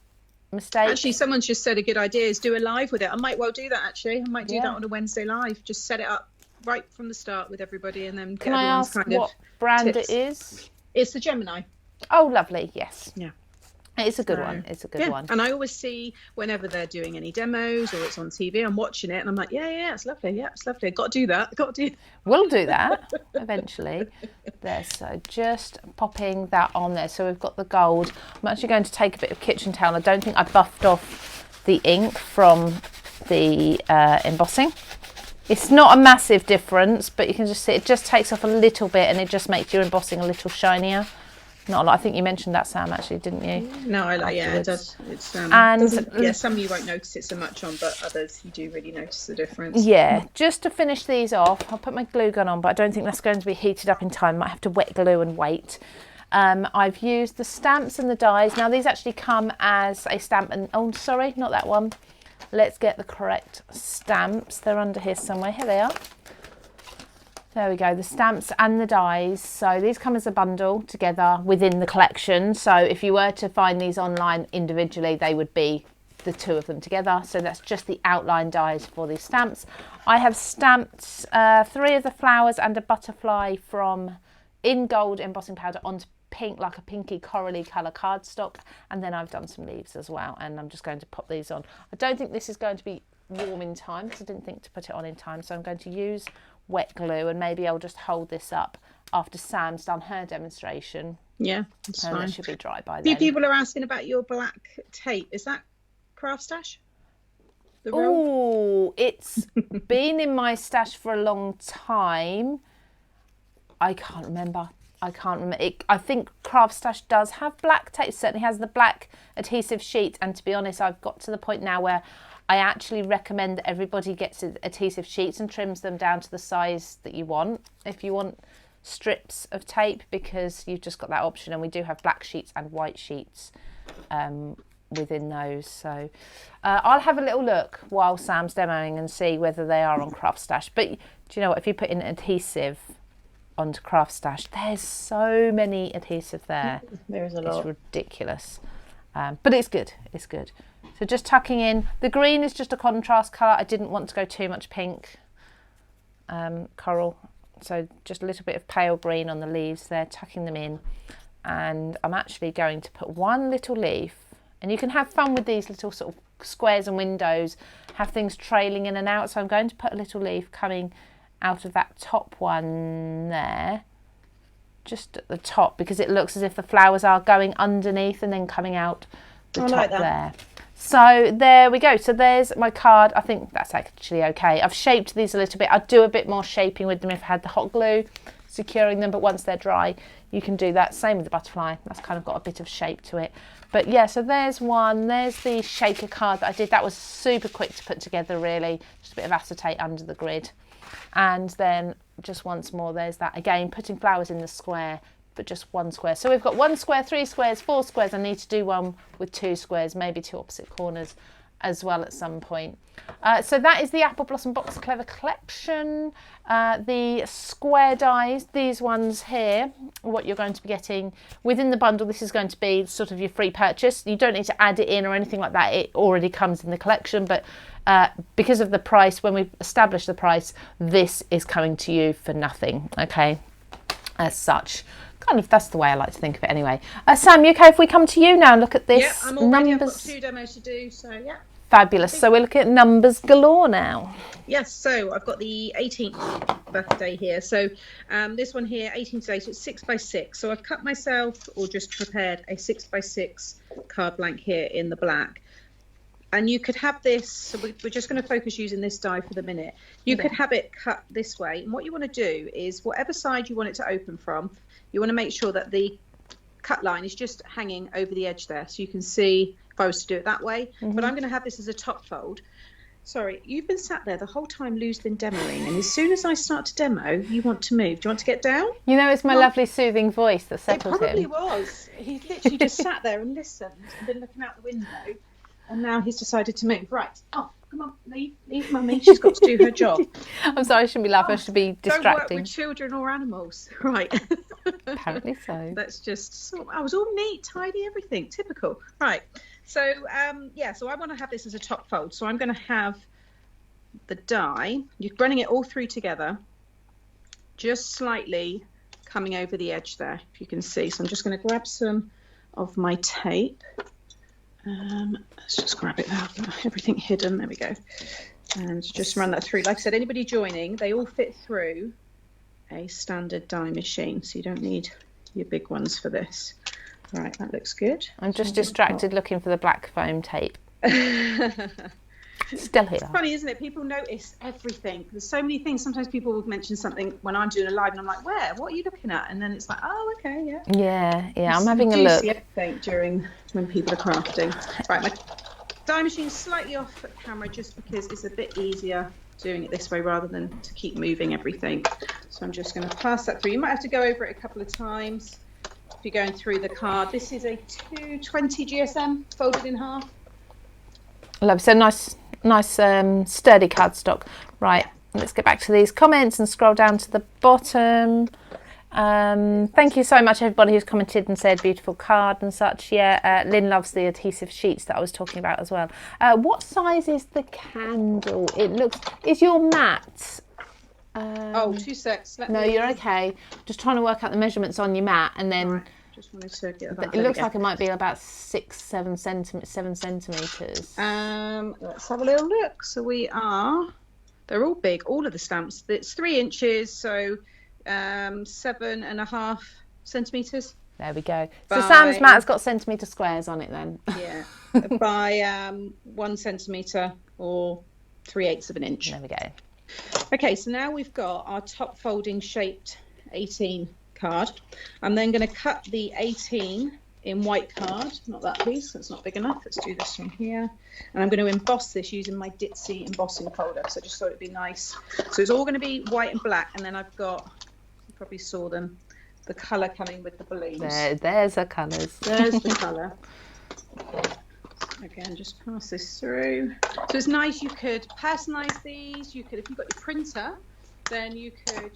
mistakes. Actually, someone's just said a good idea is do a live with it. I might well do that actually. I might do that on a Wednesday live. Just set it up right from the start with everybody and then Can I ask what brand tips. it is? It's the Gemini. Oh, lovely. Yes. Yeah. It's a good one. It's a good one. And I always see whenever they're doing any demos or it's on TV, I'm watching it and I'm like, yeah, it's lovely. Yeah, it's lovely. Got to do that. We'll do that eventually. There, so just popping that on there. So we've got the gold. I'm actually going to take a bit of kitchen towel. I don't think I buffed off the ink from the embossing. It's not a massive difference, but you can just see it just takes off a little bit and it just makes your embossing a little shinier. Not a lot. I think you mentioned that, Sam, actually, didn't you? No, it does. It's some you won't notice it so much on, but others you do really notice the difference. Yeah, just to finish these off, I'll put my glue gun on, but I don't think that's going to be heated up in time. Might have to wet glue and wait. I've used the stamps and the dies. Now these actually come as a stamp and, oh, sorry, not that one. Let's get the correct stamps. They're under here somewhere. Here they are. There we go, the stamps and the dies. So these come as a bundle together within the collection. So if you were to find these online individually, they would be the two of them together. So that's just the outline dies for these stamps. I have stamped 3 of the flowers and a butterfly in gold embossing powder onto pink, like a pinky corally colour cardstock. And then I've done some leaves as well. And I'm just going to pop these on. I don't think this is going to be warm in time because I didn't think to put it on in time. So I'm going to use wet glue and maybe I'll just hold this up after Sam's done her demonstration. Yeah, that's fine. It should be dry by then. A few people are asking about your black tape. Is that CraftStash? Oh, it's been in my stash for a long time. I can't remember. I think CraftStash does have black tape. It certainly has the black adhesive sheet. And to be honest, I've got to the point now where I actually recommend that everybody gets adhesive sheets and trims them down to the size that you want. If you want strips of tape, because you've just got that option, and we do have black sheets and white sheets within those. So I'll have a little look while Sam's demoing and see whether they are on CraftStash. But do you know what? If you put in adhesive onto CraftStash, there's so many adhesive there. There is a lot. It's ridiculous. But it's good. It's good. So just tucking in. The green is just a contrast colour. I didn't want to go too much pink coral. So just a little bit of pale green on the leaves there, tucking them in. And I'm actually going to put one little leaf. And you can have fun with these little sort of squares and windows, have things trailing in and out. So I'm going to put a little leaf coming out of that top one there, just at the top, because it looks as if the flowers are going underneath and then coming out the top there. So there we go. So there's my card. I think that's actually okay. I've shaped these a little bit. I'd do a bit more shaping with them if I had the hot glue securing them, but once they're dry, you can do that. Same with the butterfly. That's kind of got a bit of shape to it. But yeah, so there's one. There's the shaker card that I did. That was super quick to put together, really. Just a bit of acetate under the grid. And then just once more, there's that again, putting flowers in the square, but just one square. So we've got 1 square, 3 squares, 4 squares. I need to do one with 2 squares, maybe 2 opposite corners as well at some point. So that is the Apple Blossom Box Clever collection. The square dies, these ones here, what you're going to be getting within the bundle. This is going to be sort of your free purchase. You don't need to add it in or anything like that. It already comes in the collection, but because of the price, when we establish the price, this is coming to you for nothing, okay, as such. Kind of, that's the way I like to think of it anyway. Sam, you okay if we come to you now and look at this? Yeah, I'm all ready. I've got 2 demos to do, so yeah. Fabulous. So we're looking at numbers galore now. Yes, so I've got the 18th birthday here. So this one here, 18 today, so it's 6x6. So I've cut myself, or just prepared, a 6x6 card blank here in the black. And you could have this, so we're just going to focus using this die for the minute. You could have it cut this way. And what you want to do is whatever side you want it to open from, you want to make sure that the cut line is just hanging over the edge there. So you can see if I was to do it that way. But I'm going to have this as a top fold. Sorry, you've been sat there the whole time Lou's been demoing. And as soon as I start to demo, you want to move. Do you want to get down? You know, it's my lovely soothing voice that settles him. It probably was. He literally just sat there and listened and been looking out the window. And now he's decided to move. Right. Oh, come on, leave mummy. She's got to do her job. I'm sorry, I shouldn't be laughing. I should be distracting. Don't work with children or animals. Right. Apparently so. That's just, I was all neat, tidy, everything. Typical. Right. So, so I want to have this as a top fold. So I'm going to have the die. You're running it all through together, just slightly coming over the edge there, if you can see. So I'm just going to grab some of my tape. Let's just grab it out. Everything hidden. There we go. And just run that through. Like I said, anybody joining, they all fit through a standard die machine, so you don't need your big ones for this. Right, that looks good. I'm just distracted looking for the black foam tape. Still here. It's funny, isn't it? People notice everything. There's so many things. Sometimes people will mention something when I'm doing a live, and I'm like, "Where? What are you looking at?" And then it's like, "Oh, okay, yeah." Yeah. I'm having a look. See everything during when people are crafting. Right, my die machine's slightly off camera just because it's a bit easier doing it this way rather than to keep moving everything. So I'm just going to pass that through. You might have to go over it a couple of times if you're going through the card. This is a 220 GSM folded in half. Love, so nice sturdy cardstock. Right, let's get back to these comments and scroll down to the bottom. Thank you so much everybody who's commented and said beautiful card and such. Lynn loves the adhesive sheets that I was talking about as well. What size is the candle? It looks, is your mat? 2 secs. No, you're okay. Just trying to work out the measurements on your mat, and then right. Just wanted to get that. It looks like it might be about 7 centimeters. Let's have a little look. So they're all big, all of the stamps. It's 3 inches, so 7.5 centimeters. There we go. So Sam's mat has got centimetre squares on it then. Yeah, by 1 centimetre or 3/8 of an inch. There we go. Okay, so now we've got our top folding shaped 18 card. I'm then going to cut the 18 in white card, not that piece, that's not big enough. Let's do this one here. And I'm going to emboss this using my Ditzy embossing folder. So I just thought it'd be nice. So it's all going to be white and black, and then I've got, you probably saw them, the colour coming with the balloons. There's the colours. There's the colour. Again, just pass this through. So it's nice, you could personalise these. You could, if you've got your printer, then you could,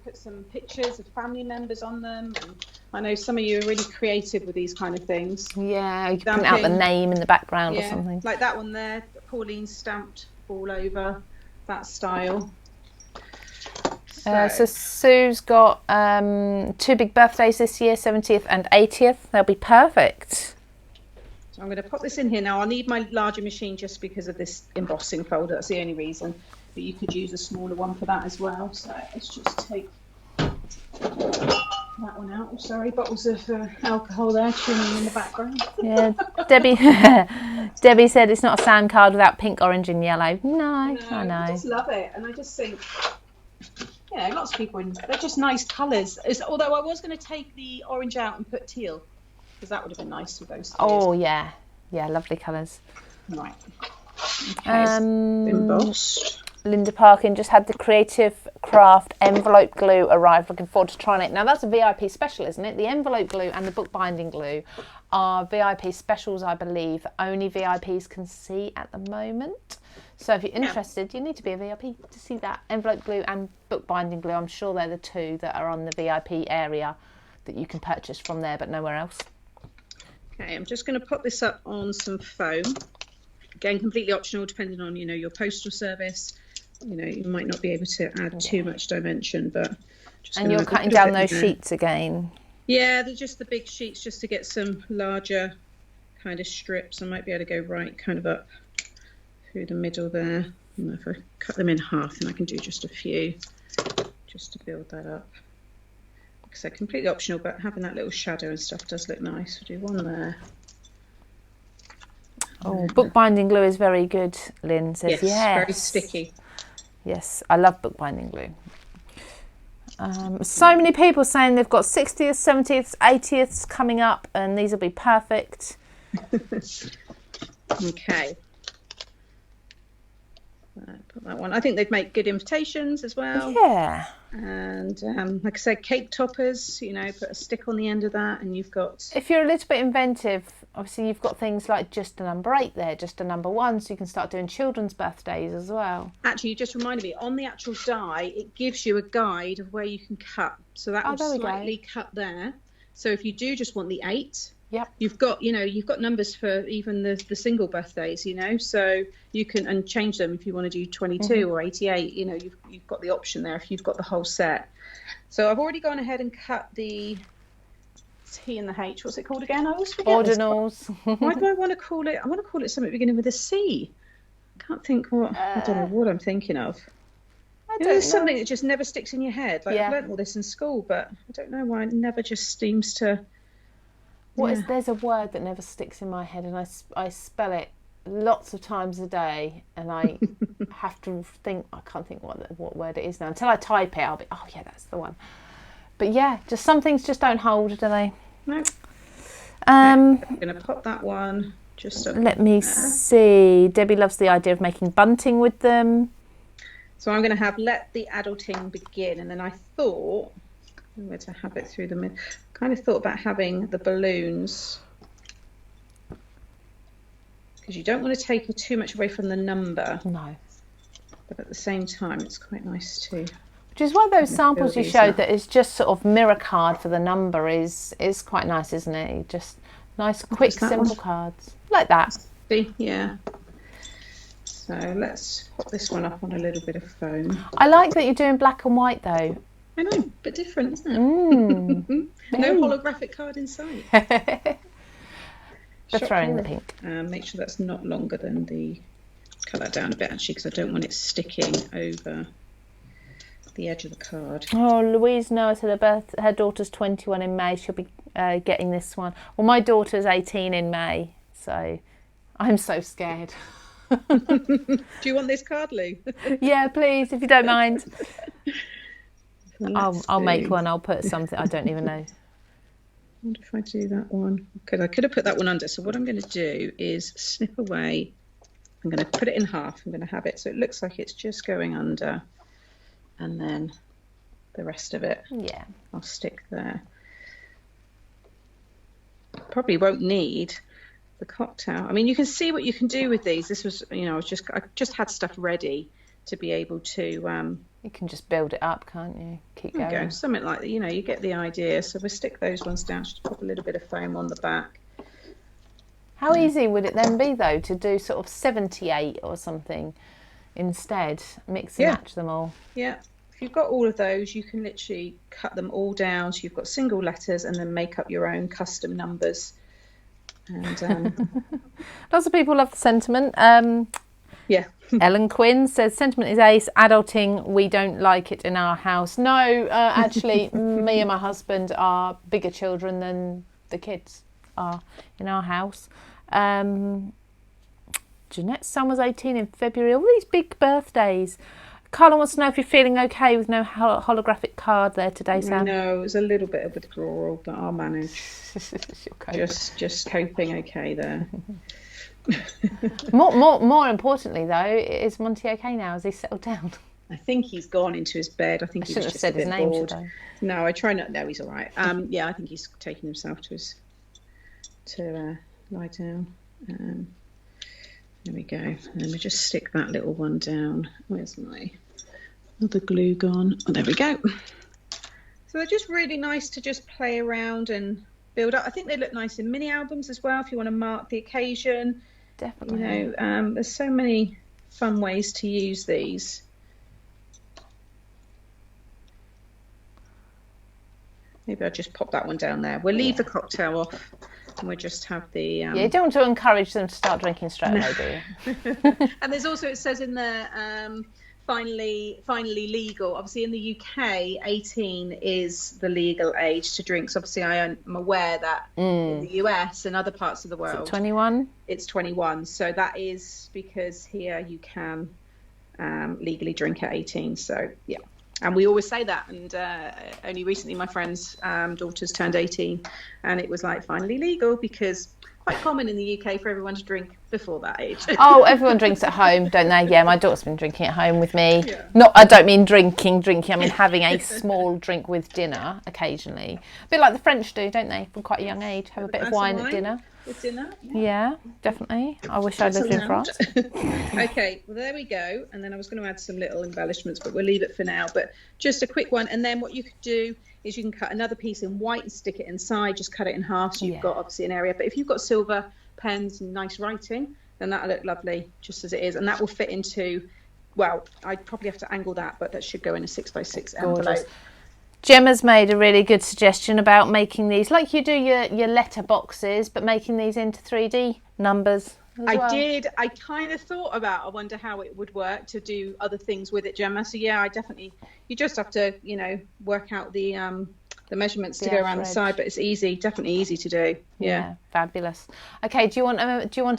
put some pictures of family members on them. And I know some of you are really creative with these kind of things. Yeah, you can print out the name in the background or something. Like that one there, Pauline stamped all over, that style. So Sue's got 2 big birthdays this year, 70th and 80th. They'll be perfect. So I'm going to pop this in here now. I'll need my larger machine just because of this embossing folder. That's the only reason. But you could use a smaller one for that as well. So let's just take that one out. Oh, sorry, bottles of alcohol there tuning in the background. Yeah, Debbie said it's not a sand card without pink, orange and yellow. No, I know. I just love it. And I just think, lots of people, they're just nice colours. Although I was going to take the orange out and put teal, because that would have been nice with those colours. Oh, yeah, lovely colours. Right. Okay, embossed. Linda Parkin just had the Creative Craft envelope glue arrive. Looking forward to trying it. Now that's a VIP special, isn't it? The envelope glue and the bookbinding glue are VIP specials, I believe, that only VIPs can see at the moment. So if you're interested, you need to be a VIP to see that. Envelope glue and bookbinding glue, I'm sure they're the 2 that are on the VIP area that you can purchase from there, but nowhere else. Okay, I'm just going to pop this up on some foam. Again, completely optional, depending on, your postal service. You might not be able to add too much dimension, but just. And you're cutting down those sheets again. Yeah, they're just the big sheets, just to get some larger kind of strips. I might be able to go right kind of up through the middle there. And if I cut them in half, then I can do just a few, just to build that up. Like I said, completely optional, but having that little shadow and stuff does look nice. We'll do one there. Oh, bookbinding glue is very good, Lynn says. Yes, very sticky. Yes, I love bookbinding glue. So many people saying they've got 60th, 70th, 80th coming up, and these will be perfect. Okay. Put that one. I think they'd make good invitations as well. Yeah. And like I said, cake toppers, put a stick on the end of that, and you've got... If you're a little bit inventive, obviously you've got things like just a number 8 there, just a number 1, so you can start doing children's birthdays as well. Actually, you just reminded me, on the actual die, it gives you a guide of where you can cut. So that will slightly cut there. So if you do just want the 8... Yep. You've got numbers for even the single birthdays, so you can and change them if you want to do 22 or 88. You've got the option there if you've got the whole set. So I've already gone ahead and cut the T and the H. What's it called again? I always forget. Ordinals. Why do I want to call it? I want to call it something beginning with a C. I can't think what. I don't know what I'm thinking of. There's something that just never sticks in your head. Like I've learnt all this in school, but I don't know why it never just seems to. There's a word that never sticks in my head, and I spell it lots of times a day, and I have to think. I can't think what word it is now. Until I type it, I'll be, oh yeah, that's the one. But yeah, just some things just don't hold, do they? No. I'm going to pop that one just up. Let me see. Debbie loves the idea of making bunting with them. So I'm going to have let the adulting begin, and then I thought I'm going to have it through the mid. Kind of thought about having the balloons, because you don't want to take too much away from the number. No. But at the same time, it's quite nice too. Which is one of those samples you showed that is just sort of mirror card for the number is quite nice, isn't it? Just nice, quick, simple cards like that. See, yeah. So let's pop this one up on a little bit of foam. I like that you're doing black and white though. I know, but different, isn't it? No holographic card inside. But throw in the pink. Make sure that's not longer than the. Cut that down a bit actually, because I don't want it sticking over the edge of the card. Oh, Louise Noah said her daughter's 21 in May. She'll be getting this one. Well, my daughter's 18 in May, so I'm so scared. Do you want this card, Lou? Yeah, please, if you don't mind. I'll make one. I'll put something. I don't even know. I wonder if I do that one, because I could have put that one under. So what I'm going to do is snip away. I'm going to put it in half. I'm going to have it so it looks like it's just going under, and then the rest of it I'll stick there. Probably won't need the cocktail. I mean, you can see what you can do with these. This was, I just had stuff ready to be able to. You can just build it up, can't you? Keep going. Go. Something like that. You get the idea. So we'll stick those ones down. Just pop a little bit of foam on the back. How easy would it then be, though, to do sort of 78 or something instead? Mix and match them all. Yeah. If you've got all of those, you can literally cut them all down. So you've got single letters and then make up your own custom numbers. And lots of people love the sentiment. Yeah. Ellen Quinn says, sentiment is ace, adulting, we don't like it in our house. No, actually, me and my husband are bigger children than the kids are in our house. Jeanette's son was 18 in February. All these big birthdays. Carla wants to know if you're feeling okay with no holographic card there today, Sam. No, it was a little bit of withdrawal, but I'll manage. just coping okay there. more importantly, though, is Monty okay now? Has he settled down? I think he's gone into his bed. I think he was just said a bit his name, bored. should I? No, I try not. No, he's all right. Yeah, I think he's taking himself to lie down. There we go. And then we just stick that little one down. Where's my other glue gone? Oh, there we go. So they're just really nice to just play around and build up. I think they look nice in mini albums as well if you want to mark the occasion. Definitely. There's so many fun ways to use these. Maybe I'll just pop that one down there. We'll leave the cocktail off and we'll just have the... Yeah, you don't want to encourage them to start drinking straight away, do you? And there's also, it says in there, finally legal. Obviously in the UK, 18 is the legal age to drink. So obviously I am aware that in the US and other parts of the world... Is it 21? It's 21. So that is because here you can legally drink at 18. So, yeah. And we always say that, and only recently my friend's daughters turned 18, and it was like finally legal, because quite common in the UK for everyone to drink before that age. Oh, everyone drinks at home, don't they? Yeah, my daughter's been drinking at home with me. Yeah. I don't mean drinking. I mean having a small drink with dinner occasionally. A bit like the French do, don't they? From quite a young age, have a bit of wine at dinner. With dinner? Yeah, definitely. I wish I lived in France. Okay, well, there we go. And then I was going to add some little embellishments, but we'll leave it for now. But just a quick one. And then what you could do is you can cut another piece in white and stick it inside. Just cut it in half so you've got obviously an area. But if you've got silver pens and nice writing, then that'll look lovely just as it is. And that will fit into, well, I'd probably have to angle that, but that should go in a 6x6 envelope. Gemma's made a really good suggestion about making these like you do your letter boxes, but making these into 3D numbers. I did. I kind of thought about, I wonder how it would work to do other things with it, Gemma. So yeah, you just have to, work out the measurements to go around the side, but it's easy, definitely easy to do. Yeah. Fabulous. Okay, do you want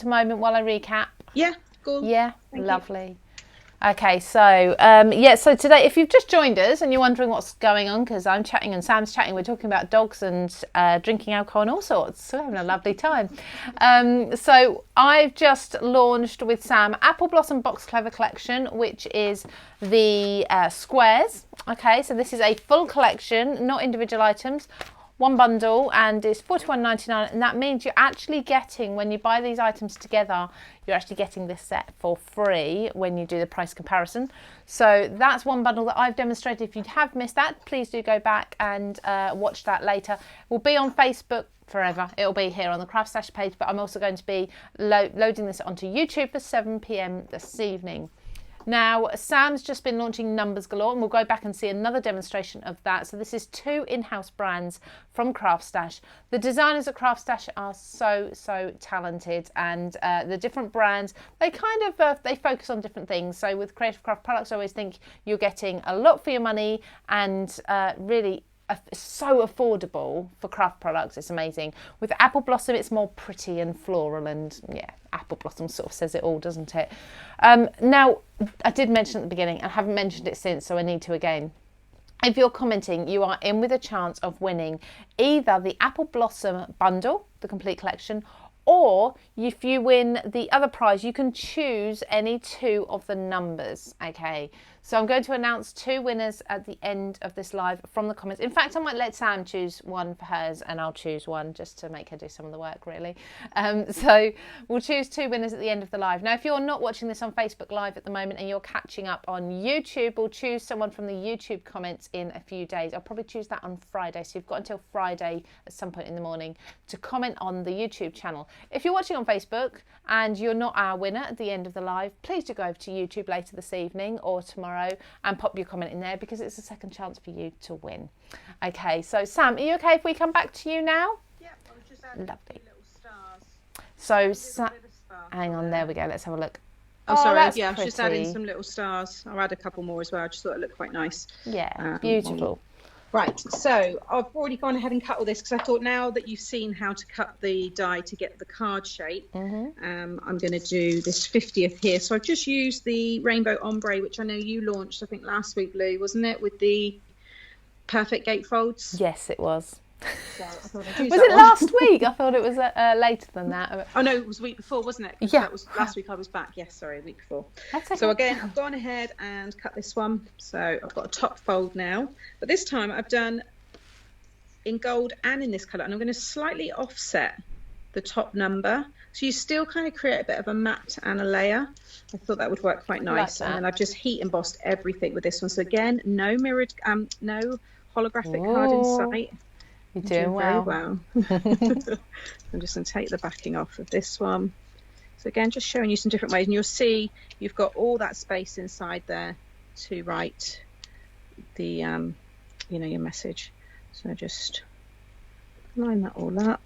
a moment while I recap? Yeah, cool. Yeah, lovely. Okay, so so today, if you've just joined us and you're wondering what's going on, because I'm chatting and Sam's chatting, we're talking about dogs and drinking alcohol and all sorts. So we're having a lovely time. So I've just launched with Sam Apple Blossom Box Clever Collection, which is the squares. Okay, so this is a full collection, not individual items. One bundle, and it's $41.99, and that means you're actually getting, when you buy these items together, you're actually getting this set for free when you do the price comparison. So that's one bundle that I've demonstrated. If you have missed that, please do go back and watch that later. It will be on Facebook forever. It'll be here on the CraftStash page, but I'm also going to be loading this onto YouTube for 7 p.m. this evening. Now, Sam's just been launching Numbers Galore, and we'll go back and see another demonstration of that. So this is 2 in-house brands from CraftStash. The designers at CraftStash are so talented, and the different brands, they kind of they focus on different things. So with Creative Craft products, I always think you're getting a lot for your money, and really so affordable for craft products. It's amazing. With Apple Blossom, it's more pretty and floral, and yeah, Apple Blossom sort of says it all, doesn't it? Now, I did mention at the beginning, I haven't mentioned it since, so I need to again. If you're commenting, you are in with a chance of winning either the Apple Blossom bundle, the complete collection, or if you win the other prize, you can choose any 2 of the numbers. Okay, so I'm going to announce 2 winners at the end of this live from the comments. In fact, I might let Sam choose one for hers, and I'll choose one just to make her do some of the work, really. So we'll choose 2 winners at the end of the live. Now, if you're not watching this on Facebook Live at the moment and you're catching up on YouTube, we'll choose someone from the YouTube comments in a few days. I'll probably choose that on Friday, so you've got until Friday at some point in the morning to comment on the YouTube channel. If you're watching on Facebook and you're not our winner at the end of the live, please do go over to YouTube later this evening or tomorrow and pop your comment in there, because it's a second chance for you to win. Okay, so Sam, are you okay if we come back to you now? Yeah, I was just adding lovely. Little stars. So hang on, there we go. Let's have a look. Oh, sorry. That's yeah, I was just adding pretty. some little stars. I'll add a couple more as well. I just thought it looked quite nice. Yeah, beautiful. Right, so I've already gone ahead and cut all this, because I thought now that you've seen how to cut the die to get the card shape, I'm going to do this 50th here. So I've just used the Rainbow Ombre, which I know you launched, I think last week, Lou, wasn't it, with the perfect gatefolds? Yes, it was. So I thought Was it last week? I thought it was later than that. Oh no, it was the week before, wasn't it? Yeah. That was last week I was back. Yes, sorry, week before. That's okay. So again, I've gone ahead and cut this one. So I've got a top fold now, but this time I've done in gold and in this colour, and I'm going to slightly offset the top number, so you still kind of create a bit of a matte and a layer. I thought that would work quite nice. Like and then I've just heat embossed everything with this one. So again, no mirrored, no holographic card in sight. You're doing well. Very well. I'm just going to take the backing off of this one. So again, just showing you some different ways, and you'll see you've got all that space inside there to write the your message. So just line that all up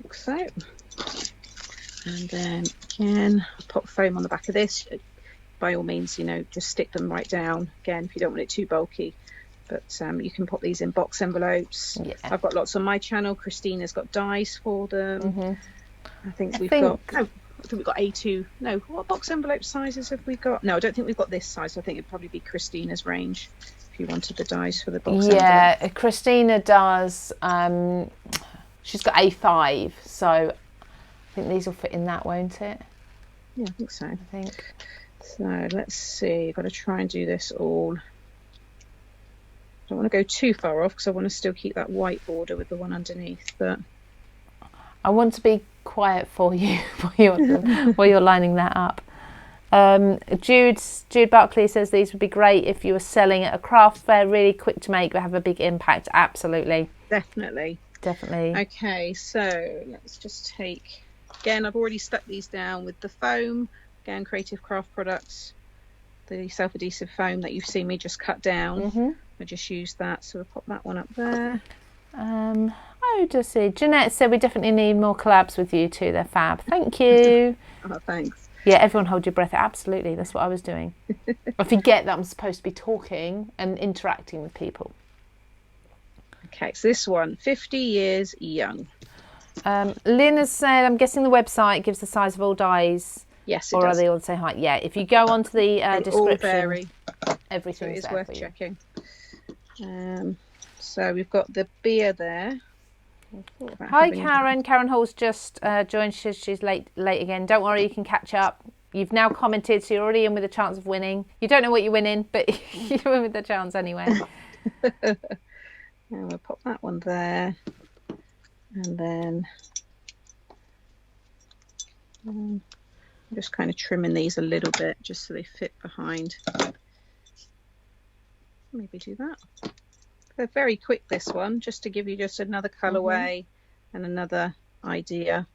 like so, and then again pop foam on the back of this. By all means, just stick them right down again if you don't want it too bulky. But you can pop these in box envelopes. Yeah. I've got lots on my channel. Christina's got dies for them. I think we've got A2. No, what box envelope sizes have we got? No, I don't think we've got this size. I think it'd probably be Christina's range if you wanted the dies for the box envelope. Yeah, Christina does. She's got A5, so I think these will fit in that, won't it? Yeah, I think so. I think. So let's see. I've got to try and do this all. I don't want to go too far off, because I want to still keep that white border with the one underneath. But I want to be quiet for you while you're lining that up. Jude Barkley says these would be great if you were selling at a craft fair, really quick to make but have a big impact. Absolutely. Definitely. Okay, so let's just take, again, I've already stuck these down with the foam. Again, Creative Craft products, the self-adhesive foam that you've seen me just cut down. I just used that, so we'll pop that one up there. Oh, just see. Jeanette said we definitely need more collabs with you two. They're fab. Thank you. Oh, thanks. Yeah, everyone hold your breath. Absolutely. That's what I was doing. I forget that I'm supposed to be talking and interacting with people. Okay, so this one, 50 years young. Lynn has said, I'm guessing the website gives the size of all dies. Yes, it or does. Are they all the same height? Yeah, if you go onto the description, all vary. Everything's so it is there worth for you. checking. So we've got the beer there. Hi Karen. Karen Hall's just joined. She's late again. Don't worry, you can catch up. You've now commented, so you're already in with a chance of winning. You don't know what you're winning, but you're in with the chance anyway. And we'll pop that one there. And then I'm just kind of trimming these a little bit just so they fit behind. Maybe do that. They're very quick, this one, just to give you just another colourway and another idea.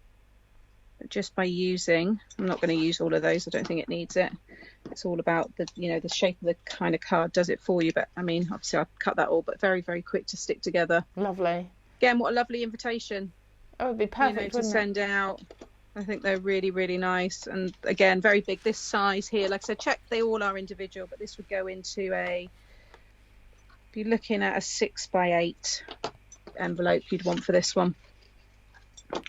But just by using, I'm not going to use all of those. I don't think it needs it. It's all about the, the shape of the kind of card does it for you. But I mean, obviously I've cut that all, but very, very quick to stick together. Lovely. Again, what a lovely invitation. Oh, it'd be perfect, to send out. I think they're really, really nice. And again, very big. This size here, like I said, check they all are individual, but this would go into if you're looking at a 6x8 envelope you'd want for this one.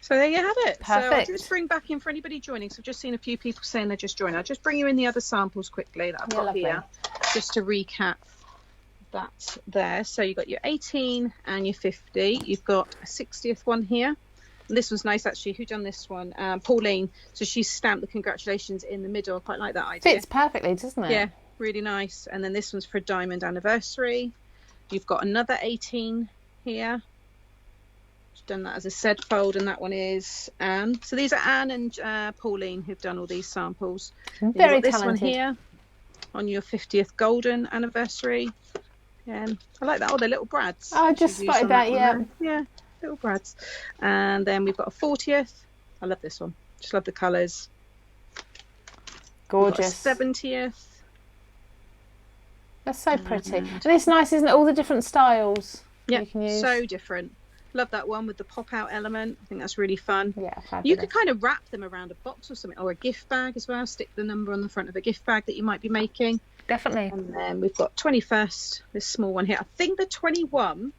So there you have it. Perfect. So I'll just bring back in for anybody joining. So I've just seen a few people saying they're just joining. I'll just bring you in the other samples quickly that I've got here, just to recap that there. So you've got your 18 and your 50. You've got a 60th one here. And this was nice, actually. Who done this one? Pauline. So she stamped the congratulations in the middle. I quite like that idea. Fits perfectly, doesn't it? Yeah, really nice. And then this one's for a diamond anniversary. You've got another 18 here. She's done that as a said fold, and that one is Anne. So these are Anne and Pauline who've done all these samples. Very this talented. one here on your 50th golden anniversary. I like that. Oh, they're little brads. Oh, I just spotted that, yeah. Yeah, little brads. And then we've got a 40th. I love this one. Just love the colours. Gorgeous. 70th. That's so pretty. And it's nice, isn't it? All the different styles you can use. So different. Love that one with the pop-out element. I think that's really fun. Yeah, fabulous. You could kind of wrap them around a box or something, or a gift bag as well. Stick the number on the front of a gift bag that you might be making. Definitely. And then we've got 21st, this small one here. I think the 21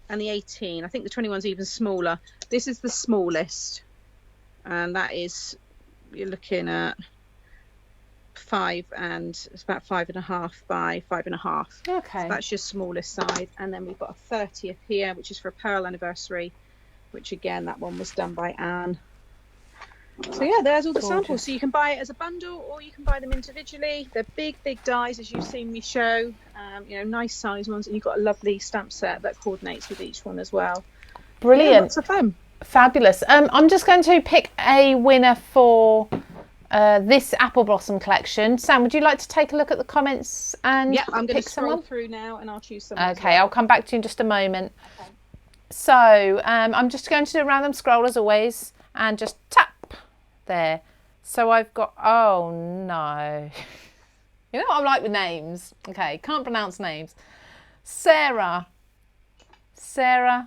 and the 18, I think the 21's even smaller. This is the smallest. And that is, you're looking at 5, and it's about 5.5 by 5.5. Okay. So that's your smallest size. And then we've got a 30th here, which is for a pearl anniversary, which again, that one was done by Anne. So yeah, there's all the samples. So you can buy it as a bundle, or you can buy them individually. They're big dies, as you've seen me show. Nice size ones, and you've got a lovely stamp set that coordinates with each one as well. Brilliant. Yeah, lots of fun. Fabulous. I'm just going to pick a winner for this Apple Blossom collection. Sam, would you like to take a look at the comments and I'm going to scroll someone through now, and I'll choose someone. Okay, I'll come back to you in just a moment. Okay. So I'm just going to do a random scroll as always, and just tap there. So I've got, oh no. You know what I'm like with names? Okay, can't pronounce names. Sarah,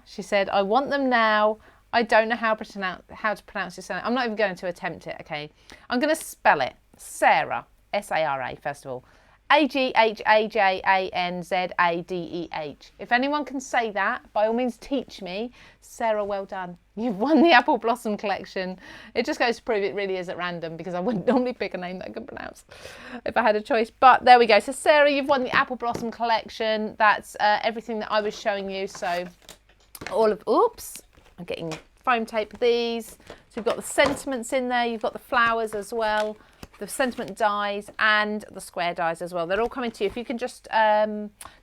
she said, I want them now. I don't know how to pronounce your surname. I'm not even going to attempt it, okay? I'm going to spell it. Sarah, S-A-R-A, first of all. A-G-H-A-J-A-N-Z-A-D-E-H. If anyone can say that, by all means teach me. Sarah, well done. You've won the Apple Blossom collection. It just goes to prove it really is at random, because I wouldn't normally pick a name that I can pronounce if I had a choice. But there we go. So Sarah, you've won the Apple Blossom collection. That's everything that I was showing you. So oops, I'm getting foam tape with these. So you've got the sentiments in there. You've got the flowers as well. The sentiment dies and the square dies as well. They're all coming to you. If you can just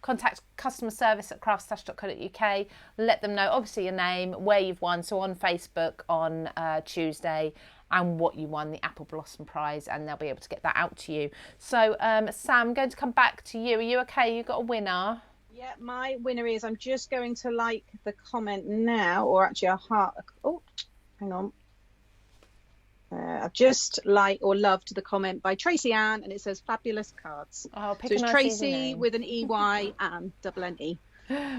contact customer service at craftstash.co.uk, let them know obviously your name, where you've won, so on Facebook on Tuesday, and what you won, the Apple Blossom prize, and they'll be able to get that out to you. So Sam, I'm going to come back to you. Are you okay? You got a winner? Yeah, my winner is, I'm just going to like the comment now, or actually a heart. Oh, hang on. I've just loved the comment by Tracy Ann, and it says fabulous cards. Oh, pick So a it's nice easy Tracy name. with an EY and double N-E.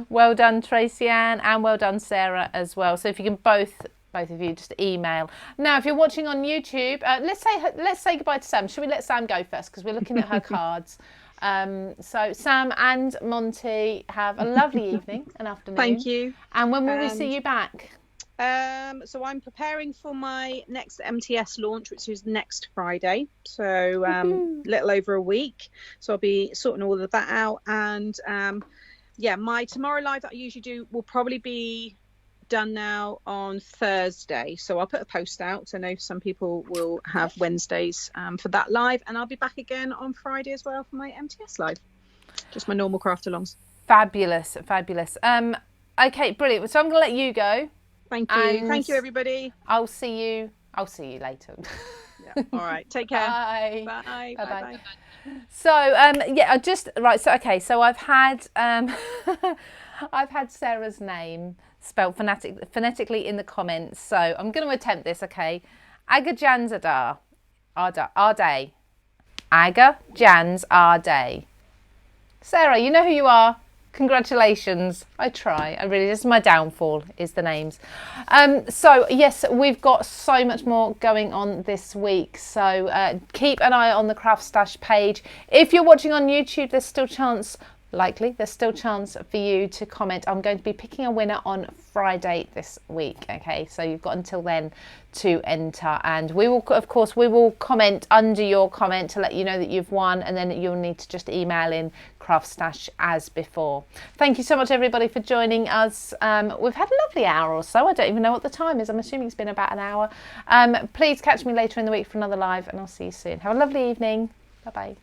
Well done, Tracy Ann, and well done, Sarah, as well. So if you can both of you just email. Now, if you're watching on YouTube, let's say goodbye to Sam. Should we let Sam go first because we're looking at her cards? So Sam and Monty, have a lovely evening and afternoon. Thank you. And when will we see you back? So I'm preparing for my next MTS launch, which is next Friday. So little over a week. So I'll be sorting all of that out. And my tomorrow live that I usually do will probably be done now on Thursday. So I'll put a post out. So I know some people will have Wednesdays for that live. And I'll be back again on Friday as well for my MTS live. Just my normal craft alongs. Fabulous. Okay, brilliant. So I'm going to let you go. Thank you. Thank you, everybody. I'll see you later. Yeah. All right. Take care. Bye. Bye. Bye. Bye. So So I've had I've had Sarah's name spelled phonetically in the comments. So I'm going to attempt this. Okay, Aga Jans Arday. Aga Jans Arday. Sarah, you know who you are. Congratulations. I try. This is my downfall, is the names. So yes, we've got so much more going on this week. So keep an eye on the CraftStash page. If you're watching on YouTube, there's still chance for you to comment. I'm going to be picking a winner on Friday this week. Okay, so you've got until then to enter, and we will comment under your comment to let you know that you've won, and then you'll need to just email in CraftStash as before. Thank you so much, everybody, for joining us. We've had a lovely hour or so. I don't even know what the time is. I'm assuming it's been about an hour. Please catch me later in the week for another live, and I'll see you soon. Have a lovely evening. Bye bye.